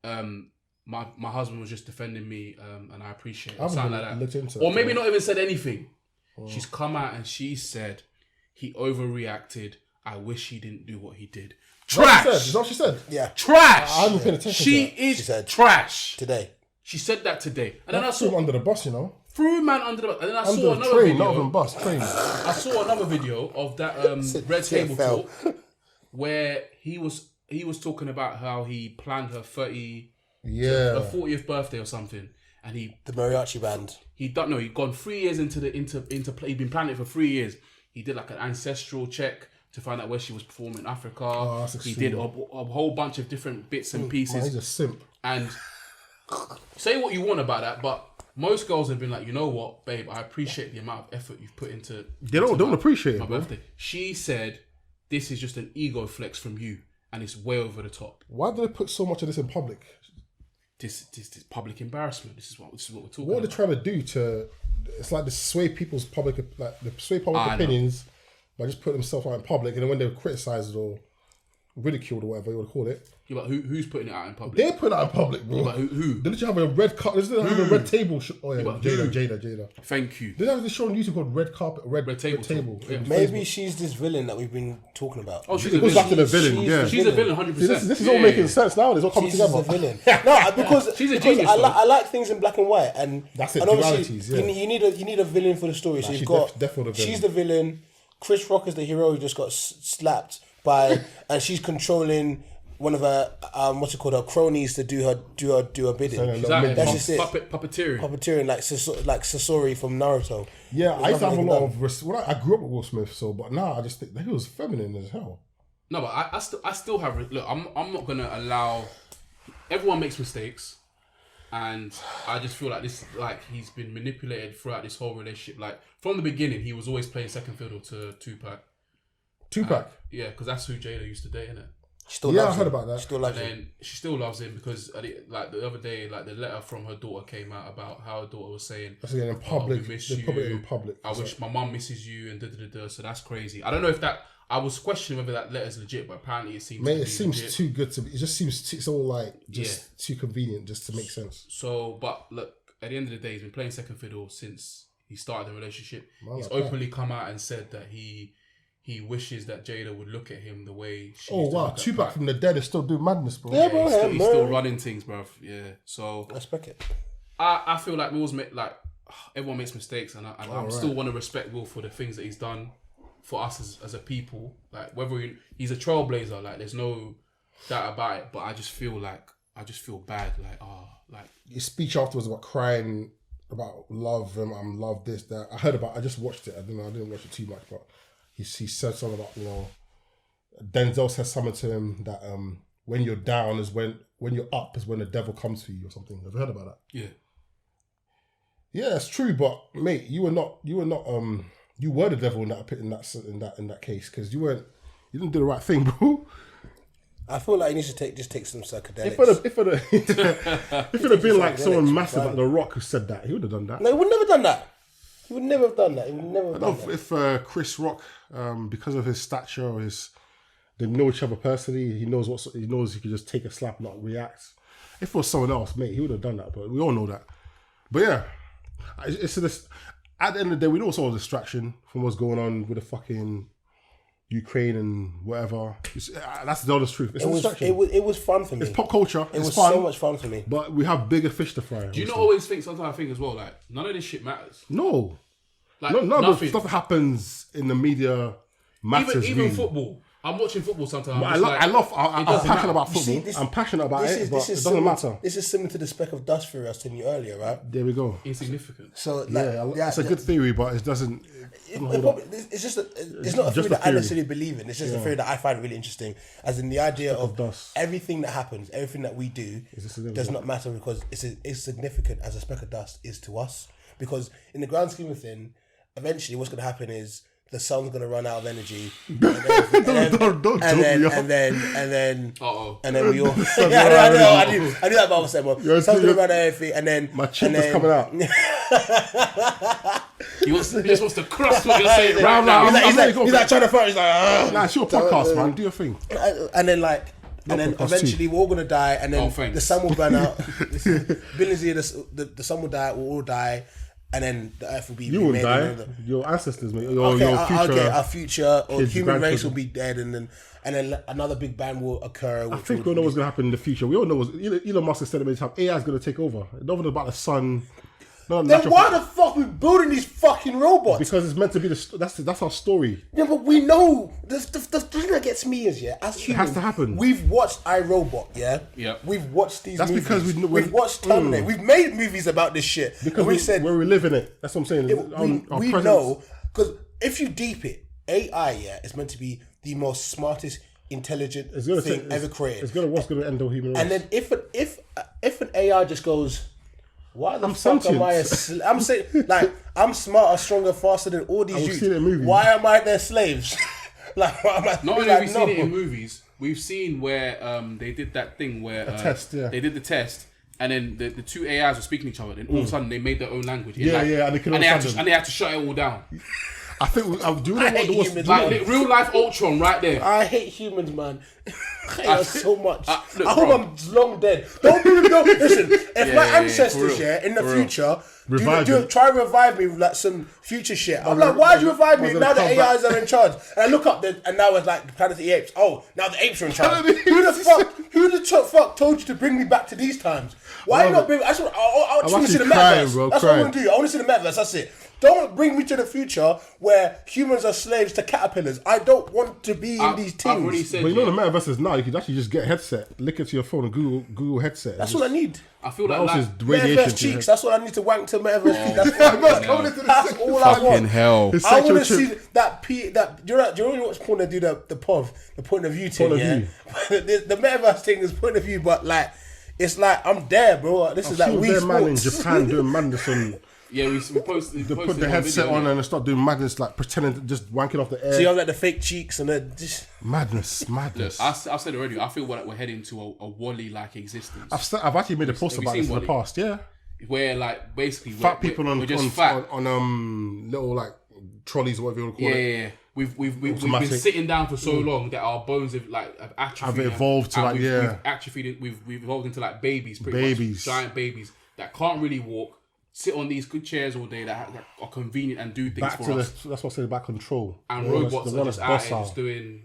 what? My husband was just defending me, and I appreciate it. Something like that. Or maybe not even said anything. She's come out and she said, he overreacted. I wish he didn't do what he did. Trash! Is that what she said? Yeah. Trash! I haven't paid attention She to that. is She said trash. Today. She said that today. And then I threw him saw under the bus, you know? threw man under the bus. And then I Under saw the another train, video. not even bus, train. I saw another video of that Red Table Talk where he was talking about how he planned her 40th birthday or something. And the mariachi band. He'd gone 3 years into play. He'd been planning it for 3 years. He did like an ancestral check to find out where she was performing in Africa. He did a whole bunch of different bits and pieces. Man, he's a simp. And say what you want about that, but most girls have been like, you know what, babe, I appreciate the amount of effort you've put into. They don't appreciate my it, birthday. She said, this is just an ego flex from you, and it's way over the top. Why do they put so much of this in public? This public embarrassment. This is what we're talking about. What are they trying to do to? It's like they sway people's public opinions by just putting themselves out in public, and then when they're criticised or ridiculed or whatever you want to call it. Yeah, but who's putting it out in public? They're putting it out in public, bro. Yeah, but who? Didn't you have a red carpet? Didn't you have a red table? Jada. Thank you. Didn't you have this show on YouTube called Red Carpet, Red Table? Yeah. Maybe she's this villain that we've been talking about. Oh, she's it goes back to the villain. She's a villain, 100%. This is all making sense now. It's all coming together. She's a villain. No, because she's a genius. I like things in black and white, and that's it. And obviously, dualities, yeah. you need a villain for the story. So you've got she's the villain. Chris Rock is the hero who just got slapped by, and she's controlling one of her her cronies to do her bidding. Exactly. That's just it. Puppeteering, like Sasori from Naruto. Yeah, I used to have a lot of respect. I grew up with Will Smith, but now I just think that he was feminine as hell. No, but I still have. Look, I'm not gonna allow. Everyone makes mistakes, and I just feel like he's been manipulated throughout this whole relationship. Like from the beginning, he was always playing second fiddle to Tupac. Yeah, because that's who Jada used to date, innit? I heard about that. She still loves him. And she still loves him because, like the other day, like the letter from her daughter came out about how her daughter was saying, in public. We miss they you. put it in public. I wish my mum misses you and da. So that's crazy. I don't know if that. I was questioning whether that letter's legit, but apparently it seems. Mate, it seems legit. Too good to be. It just seems it's all like too convenient just to make sense. So, but look, at the end of the day, he's been playing second fiddle since he started the relationship. He's openly come out and said that he wishes that Jada would look at him the way she used to look at Tupac from the dead is still doing madness, bro. Yeah, bro. He's still running things, bro. Yeah. So I respect it. I feel like everyone makes mistakes, and I still want to respect Will for the things that he's done for us as a people. Like whether he's a trailblazer, like there's no doubt about it. But I just feel bad. Like his speech afterwards about crying about love and I'm love this that. I just watched it. I didn't watch it too much, but he said something about Denzel says something to him that when you're down is when you're up is when the devil comes for you or something. Have you heard about that? Yeah. Yeah, it's true, but mate, you were not You were the devil in that case because you didn't do the right thing, bro. I feel like you need to just take some psychedelics. If it had been like someone massive like The Rock who said that, he would have done that. No, he would never have done that. He would never have done that. He would never have done that. If Chris Rock, because of his stature or they know each other personally, he knows he could just take a slap and not react. If it was someone else, mate, he would have done that. But we all know that. But yeah, it's this. At the end of the day, we know it's all a distraction from what's going on with the fucking Ukraine and whatever. That's the honest truth. It's a distraction. It was fun for me. It's pop culture. It was fun, so much fun for me. But we have bigger fish to fry. Do you not always think, sometimes I think as well, like, none of this shit matters? No. Like, none of nothing. the stuff that happens in the media matters. Even really. football. I'm watching football sometimes. I'm passionate about football. I'm passionate about it, but it doesn't matter. This is similar to the speck of dust theory I was telling you earlier, right? There we go. Insignificant. So it's a good theory, but it doesn't. It's not a theory that I necessarily believe in. It's just a theory that I find really interesting. As in the idea of everything that happens, everything that we do does not matter because it's significant as a speck of dust is to us. Because in the grand scheme of things, eventually what's going to happen is the sun's going to run out of energy. And then we all... I knew that about myself. Sun's going to run out of energy and then... My chip is coming out. He just wants to crush what you're saying. He's like trying to fight. He's like... Nah, it's your podcast, man. Do your thing. And then eventually we're all going to die and then the sun will burn out. Billions of years, the sun will die, we'll all die. And then the earth will be... You won't die. Your ancestors, mate. Our future or human race will be dead and then another big bang will occur. I think we know what's going to happen in the future. We all know Elon Musk has said it many times. AI is going to take over. Nothing about the sun. Then why the fuck are we building these fucking robots? Because it's meant to be that's our story. Yeah, but we know the thing that gets me is as humans, it has to happen. We've watched iRobot, yeah. We've watched these. That's movies. because we've watched Terminator. We've made movies about this shit because we said we live in it. That's what I'm saying. We know because if you deep it, AI is meant to be the most smartest, intelligent thing ever created. What's going to end the human race? And then if an AI just goes. Why the fuck am I I'm saying, like, I'm smarter, stronger, faster than all these youths. Why am I their slaves? Like, why am I... Not only have we seen it in movies, we've seen where they did that thing where... test, yeah. They did the test, and then the two AIs were speaking to each other, and all of a sudden they made their own language. And they had to shut it all down. I think I'm doing it. Like real life Ultron right there. I hate humans, man. I hate us so much. I hope I'm long dead. Listen, if my ancestors in the future try to revive me with like some future shit, I'm like, why'd you revive me now the AIs are in charge? And I look up there and now it's like Planet of the Apes. Oh, now the apes are in charge. Who the fuck told you to bring me back to these times? Why not bring? I just want to see the metaverse. That's what I want to do. I want to see the metaverse. That's it. Don't bring me to the future where humans are slaves to caterpillars. I don't want to be in these things. But you know the metaverse is now. You can actually just get a headset, link it to your phone, and Google headset. That's all I need. I feel like metaverse cheeks. That's what I need to wank to metaverse cheeks. That's all I want. Fucking hell. I want to see that. You know what's point to do the POV, the point of view thing. The metaverse thing is point of view, but like it's like I'm there, bro. This is like Wii Sports. Man in Japan doing madness on. Yeah, we posted. They put the headset on and they start doing madness, like pretending to just wanking off the air. So you have like the fake cheeks and then just madness. Look, I've said already. I feel like we're heading to a Wall-E like existence. I've actually made a post about this in the past. Yeah, where like basically fat people on little like trolleys or whatever you want to call it. Yeah. We've been sitting down for so long that our bones have atrophied. Have evolved to we've evolved into like babies, much, giant babies that can't really walk. Sit on these good chairs all day that are convenient and do things for us. That's what I said about control. And robots are just out here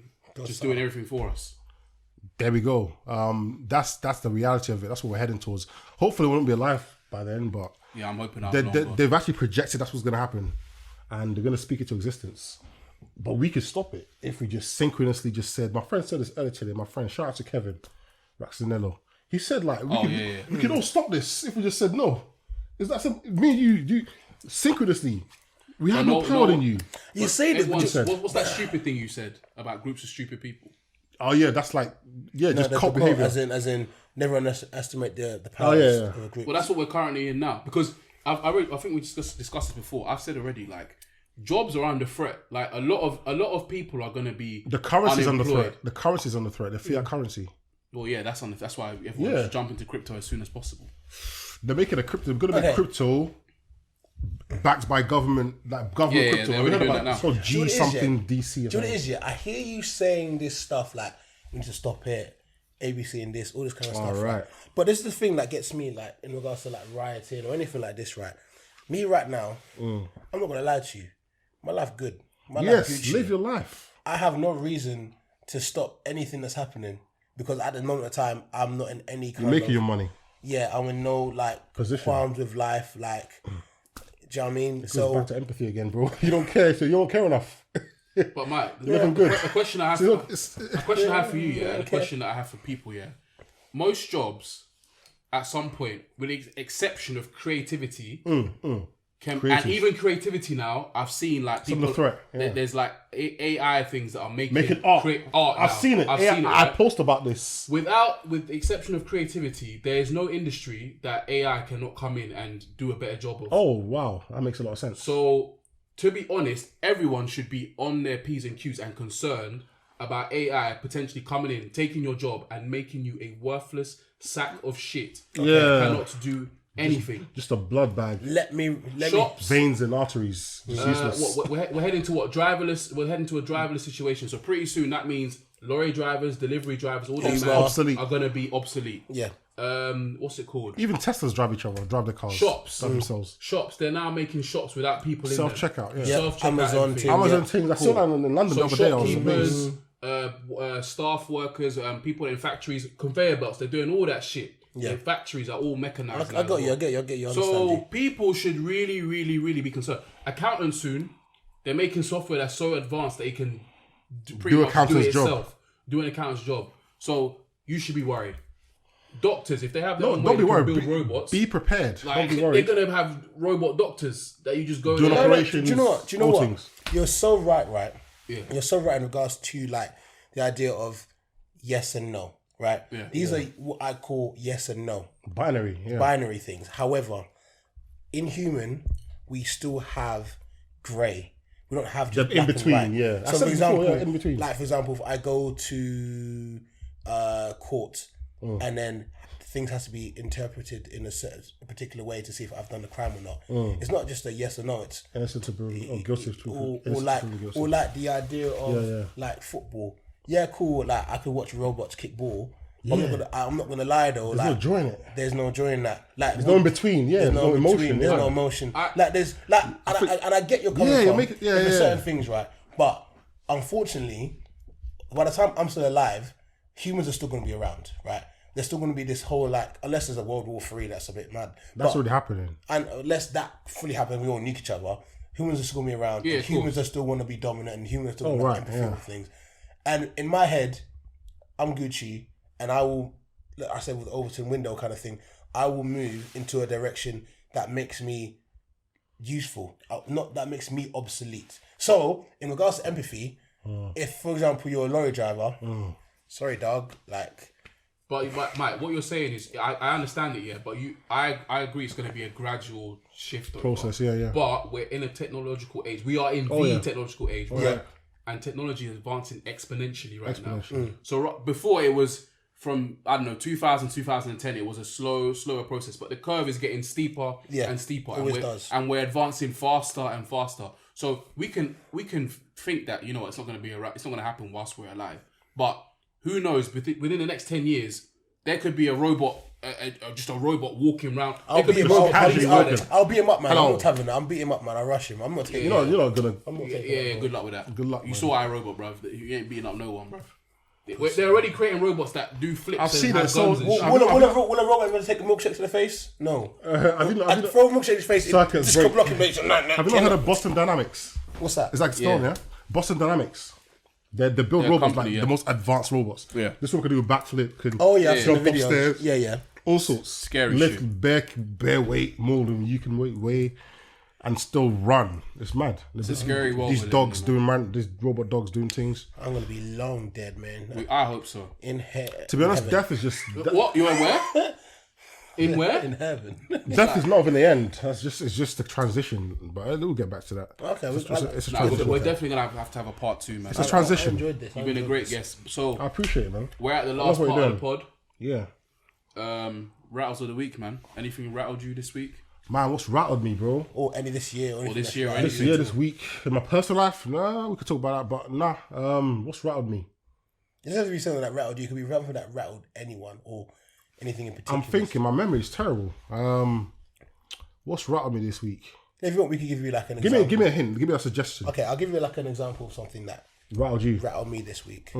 just doing everything for us. There we go. That's the reality of it. That's what we're heading towards. Hopefully we won't be alive by then, but yeah, I'm hoping they've actually projected that's what's going to happen, and they're going to speak it to existence. But we could stop it if we just synchronously just said. My friend said this earlier today. My friend, shout out to Kevin Raxinello. He said like we can all stop this if we just said no. Is that me and you synchronously? We have no power in you. You say that. What's that stupid thing you said about groups of stupid people? Oh yeah, that's like just cult behavior. As in, never underestimate the power of a group. Well, that's what we're currently in now. Because I think we discussed this before. I've said already, like jobs are under threat. Like a lot of people are gonna be The currency's under unemployed. threat. The currency's under threat. The fiat currency. Well, yeah, that's why everyone should jump into crypto as soon as possible. They're making a crypto. They're gonna make crypto backed by government, like government Yeah, crypto. they're already doing that now. It's called G something DC. Do you know what it is? Yeah, I hear you saying this stuff like we need to stop it, ABC and this, all this kind of stuff. right. Right? But this is the thing that gets me, like in regards to like rioting or anything like this, right? Me right now, I'm not gonna lie to you. My life good. My life Gucci. Live your life. I have no reason to stop anything that's happening because at the moment of time, I'm not in any kind You're making of your money. Yeah, I'm in no like Position. qualms with life. Like, do you know what I mean? It goes back to empathy again, bro. You don't care, so you don't care enough. But Mike, a question I have for you, yeah, and a question that I have for people, yeah. Most jobs, at some point, with the exception of creativity, and even creativity now, I've seen like people. Some of the threat. There's like AI things that are making art. art. I've seen it. I post about this. With the exception of creativity, there is no industry that AI cannot come in and do a better job of. Oh wow, that makes a lot of sense. So, to be honest, everyone should be on their P's and Q's and concerned about AI potentially coming in, taking your job and making you a worthless sack of shit that cannot do anything. Just a blood bag. Let me Veins and arteries. We're heading to what? Driverless. We're heading to a driverless situation. So pretty soon that means lorry drivers, delivery drivers, all these obsolete. are going to be obsolete. Yeah. What's it called? Even Teslas drive each other, drive their cars. Shops. Drive themselves. Shops. They're now making shops without people in them. Self-checkout, yeah. Self-checkout. Amazon everything. Amazon things. I saw that in London the other day. I was amazed. Shopkeepers, staff workers, people in factories, conveyor belts, they're doing all that shit. Yeah. The factories are all mechanized. I get you. So people should really, really, really be concerned. Accountants soon, they're making software that's so advanced that it can do it itself. Do an accountant's job. So you should be worried. Doctors, if they have their own way to build robots, be prepared. Like, don't be worried. they're gonna have robot doctors that you just go do an operation. Do you know what? You're so right? Yeah. You're so right in regards to like the idea of yes and no, right? Yeah. These are what I call yes and no. Binary things. However, in human, we still have grey. We don't have just in between, yeah. So for example, in between. Like for example, if I go to court and then things has to be interpreted in a particular way to see if I've done the crime or not. It's not just a yes or no. It's guilty or like the idea of like football. Yeah, cool. Like I could watch robots kick ball. But I'm not gonna lie though. There's no joy in it. There's no joy in that. Like there's no in between. Yeah, there's no emotion. There's no emotion. And I get your comment from certain things, right? But unfortunately, by the time I'm still alive, humans are still gonna be around, right? There's still going to be this whole like, unless there's a World War III, that's a bit mad. That's already happening. And unless that fully happens, we all nuke each other. Humans are still going to be around. Yeah, humans are still want to be dominant, and humans are still want to empathy with things. And in my head, I'm Gucci, and I will, like I said with the Overton window kind of thing, I will move into a direction that makes me useful, not that makes me obsolete. So, in regards to empathy, if for example you're a lorry driver, sorry dog, like. But Mike, what you're saying is, I understand it, yeah. But I agree, it's going to be a gradual shift process, yeah. But we're in a technological age. We are in technological age, right? And technology is advancing exponentially right now. So before it was from 2000, 2010, it was a slower process. But the curve is getting steeper and steeper, and we're advancing faster and faster. So we can think that it's not going to be it's not going to happen whilst we're alive, but who knows? Within the next 10 years, there could be a robot, just a robot walking around. I'll beat him up, man. I'm not having that. I'm beating him up, man. I rush him. I'm not taking. You're not gonna. I'm not taking. Yeah. Good luck with that. Good luck. You saw iRobot, bruv. You ain't beating up no one, bruv. They're already creating robots that do flips. I've seen that. So will a robot going to take a milkshake to the face? No. I'd throw a milkshake to his face. Just go block him. Have you not heard of Boston Dynamics? What's that? It's like Stone, yeah. Boston Dynamics. They build robots like the most advanced robots. Yeah. This one can do a backflip, can jump upstairs. Yeah. All sorts. Scary lift shit. bare weight, more than you can weigh, and still run. It's mad. It's a scary world. These robot dogs doing things. I'm gonna be long dead, man. I hope so. In here. To be honest, death is just. What? You went where? In where? In heaven. Death is not in the end. It's just a transition. But we'll get back to that. Okay, it's a Nah, transition. we're definitely gonna have to have a part 2, man. It's a transition. I enjoyed this. You've been a great guest. So I appreciate it, man. we're at the love last what part you're of the pod. Yeah. Rattles of the week, man. Anything rattled you this week? Man, what's rattled me, bro? Or any this year. Or this year? Or This anything? year, this week, in my personal life, nah, we could talk about that, but nah. What's rattled me? It doesn't have to be something that rattled you. It could be something that rattled anyone or anything in particular. I'm thinking, my memory is terrible. What's rattled me this week? If you want, we could give you like an example. Give me a hint. Give me a suggestion. Okay, I'll give you like an example of something that Rattled you. rattled me this week.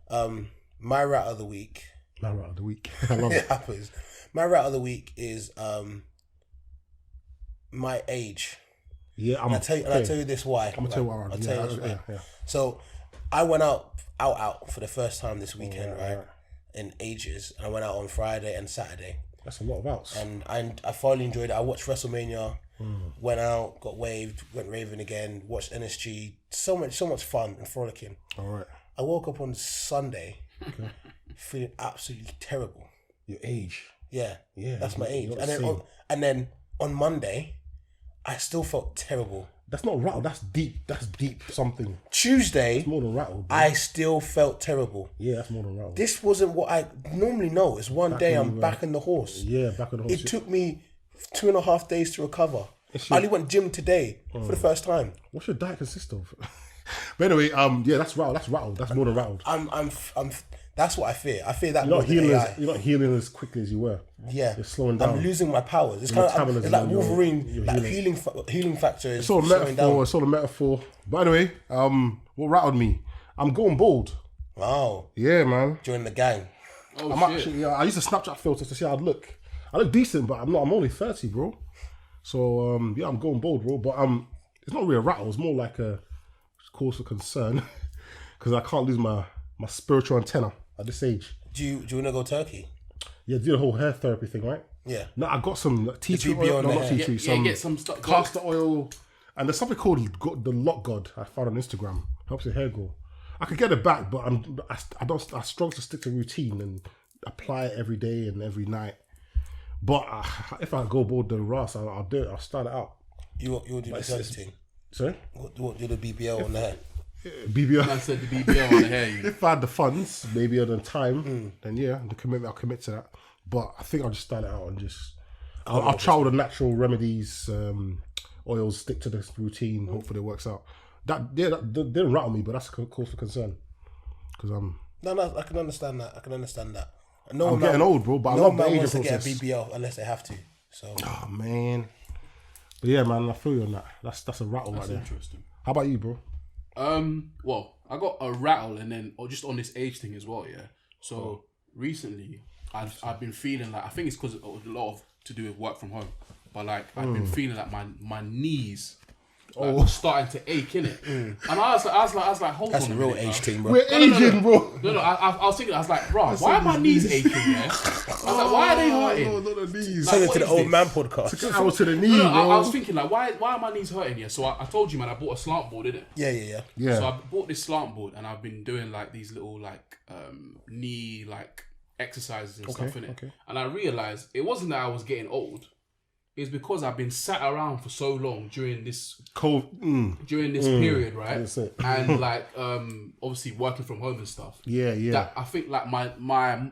My rattle of the week. My rattle of the week. I love It it. happens. My rattle of the week is my age. Yeah, I'll tell you this why. I'm gonna tell you what I'll tell you this why. yeah. So I went out for the first time this weekend, right? In ages. I went out on Friday and Saturday. That's a lot of outs. And I thoroughly enjoyed it. I watched WrestleMania, went out, got waved, went raving again, watched NSG. So much fun and frolicking. All right. I woke up on Sunday feeling absolutely terrible. Your age. Yeah, that's my age. not And the then same. on Monday, I still felt terrible. That's not rattle. That's deep. That's deep something. Tuesday, More than rattle. Bro. I still felt terrible. Yeah, that's more than rattle. This wasn't what I normally know. It's one day I'm back in the horse. Yeah, back on the horse. It took me 2.5 days to recover. I only went gym today for the first time. What's your diet consist of? But anyway, yeah, that's rattle. That's rattle. That's more than rattled. I'm that's what I fear. I fear that You're more not than healing. AI. You're not healing as quickly as you were. Yeah, You're slowing down. I'm losing my powers. It's Your kind of metabolism it's like and your Wolverine. Like healing. healing factor is It's all a slowing metaphor. down. It's all a metaphor. By the way, what rattled me? I'm going bald. Wow, Yeah, man. join the gang. Oh I'm shit! actually. I use a Snapchat filter to see how I'd look. I look decent, but I'm not. I'm only 30, bro. So yeah, I'm going bald, bro. But it's not really a rattle. It's more like a cause for concern because I can't lose my spiritual antenna at this age. Do you want to go Turkey? Yeah, do the whole hair therapy thing, right? Yeah. No, I got some tea tree BB oil. on No, the not hair. tea tree. Yeah, get some stuff. Castor oil, and there's something called the Lock God I found on Instagram. Helps your hair grow. I could get it back, but I struggle to stick to routine and apply it every day and every night. But if I go bald the Ras, I'll do it. I'll start it out. You will do the Turkey thing. Sorry, What do the BBL on the hair? BBL. Man said the BBL on the hair. You. If I had the funds, maybe other time, then yeah, the commitment. I'll commit to that. But I think I'll just start it out and just. I'll try all the natural remedies, oils. Stick to this routine. Hopefully it works out. That didn't rattle me, but that's a cause for concern. Because No, I can understand that. I'm getting old, bro. But I no love the man aging wants to get a process. BBL unless they have to. So Oh man. But yeah, man, I feel you on that. That's a rattle right there. Interesting. How about you, bro? Well, I got a rattle and then just on this age thing as well, yeah. So recently, I've been feeling like I think it's because a lot of to do with work from home, but like I've been feeling like my knees are starting to ache, innit? And I was like, hold that's on a a real minute, age bro. thing, bro. We're aging, bro. No, I was thinking, I was like, bro, why are my knees aching? Yeah, I was like, why are they hurting? No, not the knees. Turn it what to the is old this? man podcast. Get out to the knee, No, bro. I was thinking like, why are my knees hurting? Yeah, so I told you, man, I bought a slant board, didn't it? Yeah. Yeah. So I bought this slant board and I've been doing like these little like knee like exercises and stuff in it. Okay. And I realized it wasn't that I was getting old. It's because I've been sat around for so long during this period, right? That's it. And like obviously working from home and stuff. Yeah. That I think like my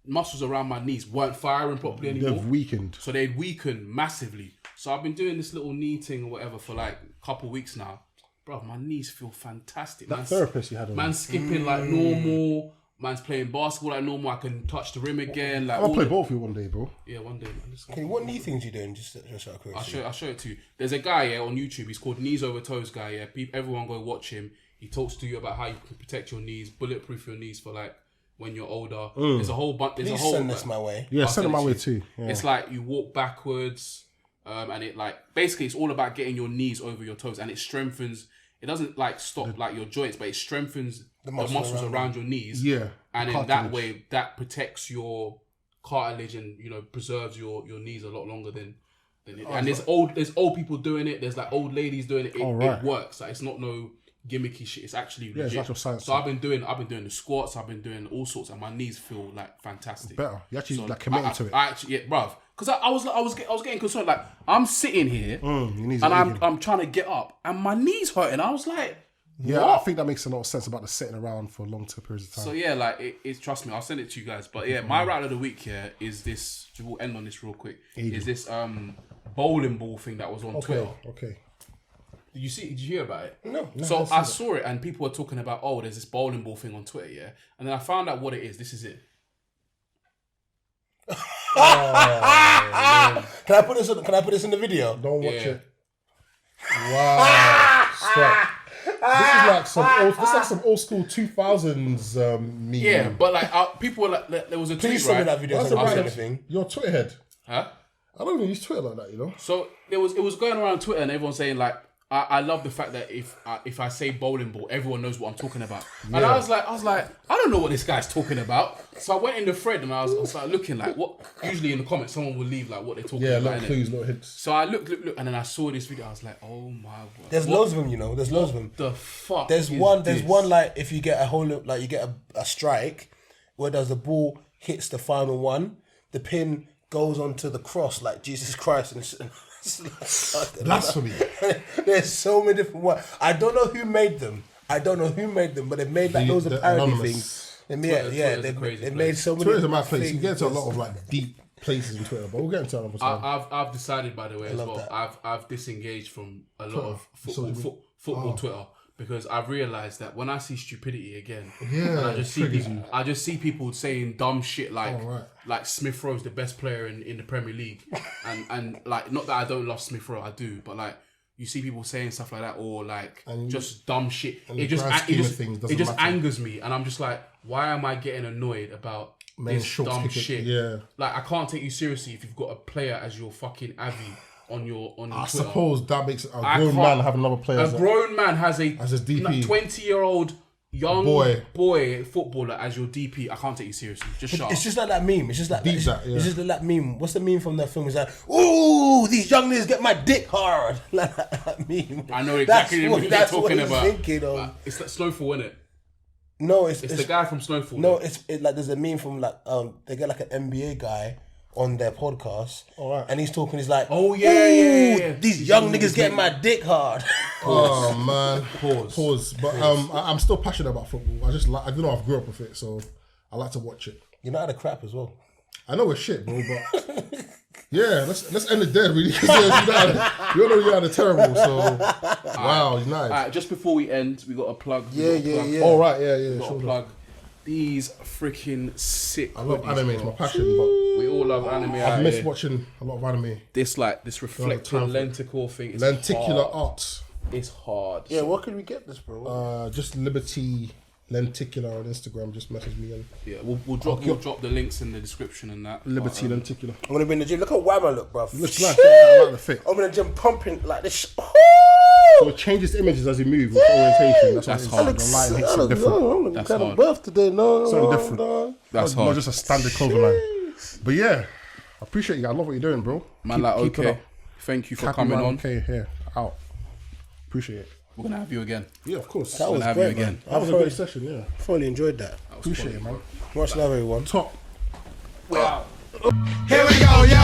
muscles around my knees weren't firing properly anymore. They've weakened. So they'd weakened massively. So I've been doing this little knee thing or whatever for like a couple weeks now. Bro, my knees feel fantastic. That therapist you had on. Man's skipping like normal. Man's playing basketball like normal. I can touch the rim again. Like I'm gonna all play the- ball for you one day, bro. Yeah, one day, man. Okay, what knee things you doing? Just out of curiosity. I'll show it to you. There's a guy on YouTube. He's called Knees Over Toes guy. Yeah, everyone go watch him. He talks to you about how you can protect your knees, bulletproof your knees for like when you're older. There's a whole bunch. Please send this my way. Yeah, I'll send it send my it way to too. Yeah. It's like you walk backwards, and it like basically it's all about getting your knees over your toes, and it strengthens. It doesn't like stop like your joints, but it strengthens the muscles around your knees. Yeah, and in cartilage. that way, that protects your cartilage and preserves your knees a lot longer than it. And there's old people doing it. There's like old ladies doing it. It works. Like it's not no gimmicky shit. It's actually it's legit. actual science. So I've been doing the squats. I've been doing all sorts, and my knees feel like fantastic. Better. You actually committed to it. I actually, yeah, bruv. Because I was getting concerned. Like I'm sitting here your knees and are aching. I'm trying to get up, and my knees hurting. I was like, Yeah, what? I think that makes a lot of sense about the sitting around for long periods of time. So yeah, like it's trust me, I'll send it to you guys. But yeah, my route of the week here is this. We'll end on this real quick. Is this bowling ball thing that was on Twitter? Okay. Did you hear about it? No. So I saw it and people were talking about, oh, there's this bowling ball thing on Twitter, yeah. And then I found out what it is. This is it. Can I put this in the video? Don't watch it. Wow. Stop. This is like some old school 2000s meme. Yeah, but like people were like, there was a tweet, Please send me right? that video. That's So a I can see right anything. You're a Twitter head. Huh? I don't even use Twitter like that, you know. So it was going around Twitter and everyone saying like, I love the fact that if I say bowling ball, everyone knows what I'm talking about. And I was like, I don't know what this guy's talking about. So I went in the thread and I was like looking like what. Usually in the comments, someone will leave like what they're talking about. Little clues, little hints. So I looked, and then I saw this video. I was like, oh my god. There's loads of them, you know. There's loads of them. The fuck. There's one like if you get a whole like you get a strike, where does the ball hits the final one, the pin goes onto the cross like Jesus Christ and. Blasphemy. There's so many different ones. I don't know who made them, but they made like those of parody things. They made so many. Twitter's a mad place. You get into a lot of like deep places in Twitter, but we'll get into that another time. I've decided, by the way, as well. that. I've disengaged from a lot of football Twitter because I've realised that when I see stupidity again, and I just see people saying dumb shit like Smith Rowe's the best player in the Premier League, and like not that I don't love Smith Rowe, I do, but like you see people saying stuff like that or like just dumb shit. It just angers me, and I'm just like, why am I getting annoyed about this dumb shit? Yeah, like I can't take you seriously if you've got a player as your fucking Avi on your Twitter. I suppose that makes a grown man have another player. A grown man has his DP. 20-year-old young boy footballer as your DP. I can't take you seriously. Just shut up. It's just like that meme. It's just like It's just like that meme. What's the meme from that film? It's like, ooh, these young niggas get my dick hard. Like that meme. I know exactly what you're talking about. Thinking of. It's like Snowfall, isn't it? No, it's the guy from Snowfall. No, it's like there's a meme from like they get like an NBA guy on their podcast, and he's talking. He's like, "Oh yeah. These young niggas getting my dick hard." Oh man, pause. But I'm still passionate about football. I don't know. I grew up with it, so I like to watch it. You're not out of crap as well. I know we're shit, bro, but yeah, let's end it there, really. Because you all know you're out of terrible. So wow, it's nice. All right, just before we end, we got a plug. Yeah. All right, yeah. We got a plug. These freaking sick. I love anime, it's my passion, but we all love anime. I've missed watching a lot of anime. This reflecting lenticle thing. It's lenticular hard. art. It's hard. Yeah, where can we get this, bro? Just Liberty Lenticular on Instagram. Just message me and we'll drop the links in the description and that. Liberty Lenticular. I'm gonna be in the gym. Look how wham I look, bro. Looks like I like the fit. I'm in the gym pumping like this. So it changes images as you move with orientation. That's hard. The light makes it different. That's kind of buff today. Something different. That's hard. Not just a standard clothing line. But yeah, I appreciate you. I love what you're doing, bro. Man, keep it up. Thank you for coming on. Okay, here, out. Appreciate it. We're gonna have you again. Yeah, of course. That was have great, you again. Man. That was a great session. Yeah, thoroughly enjoyed that. Appreciate it, man. Much love, everyone. Top. Wow. Here we go, yo.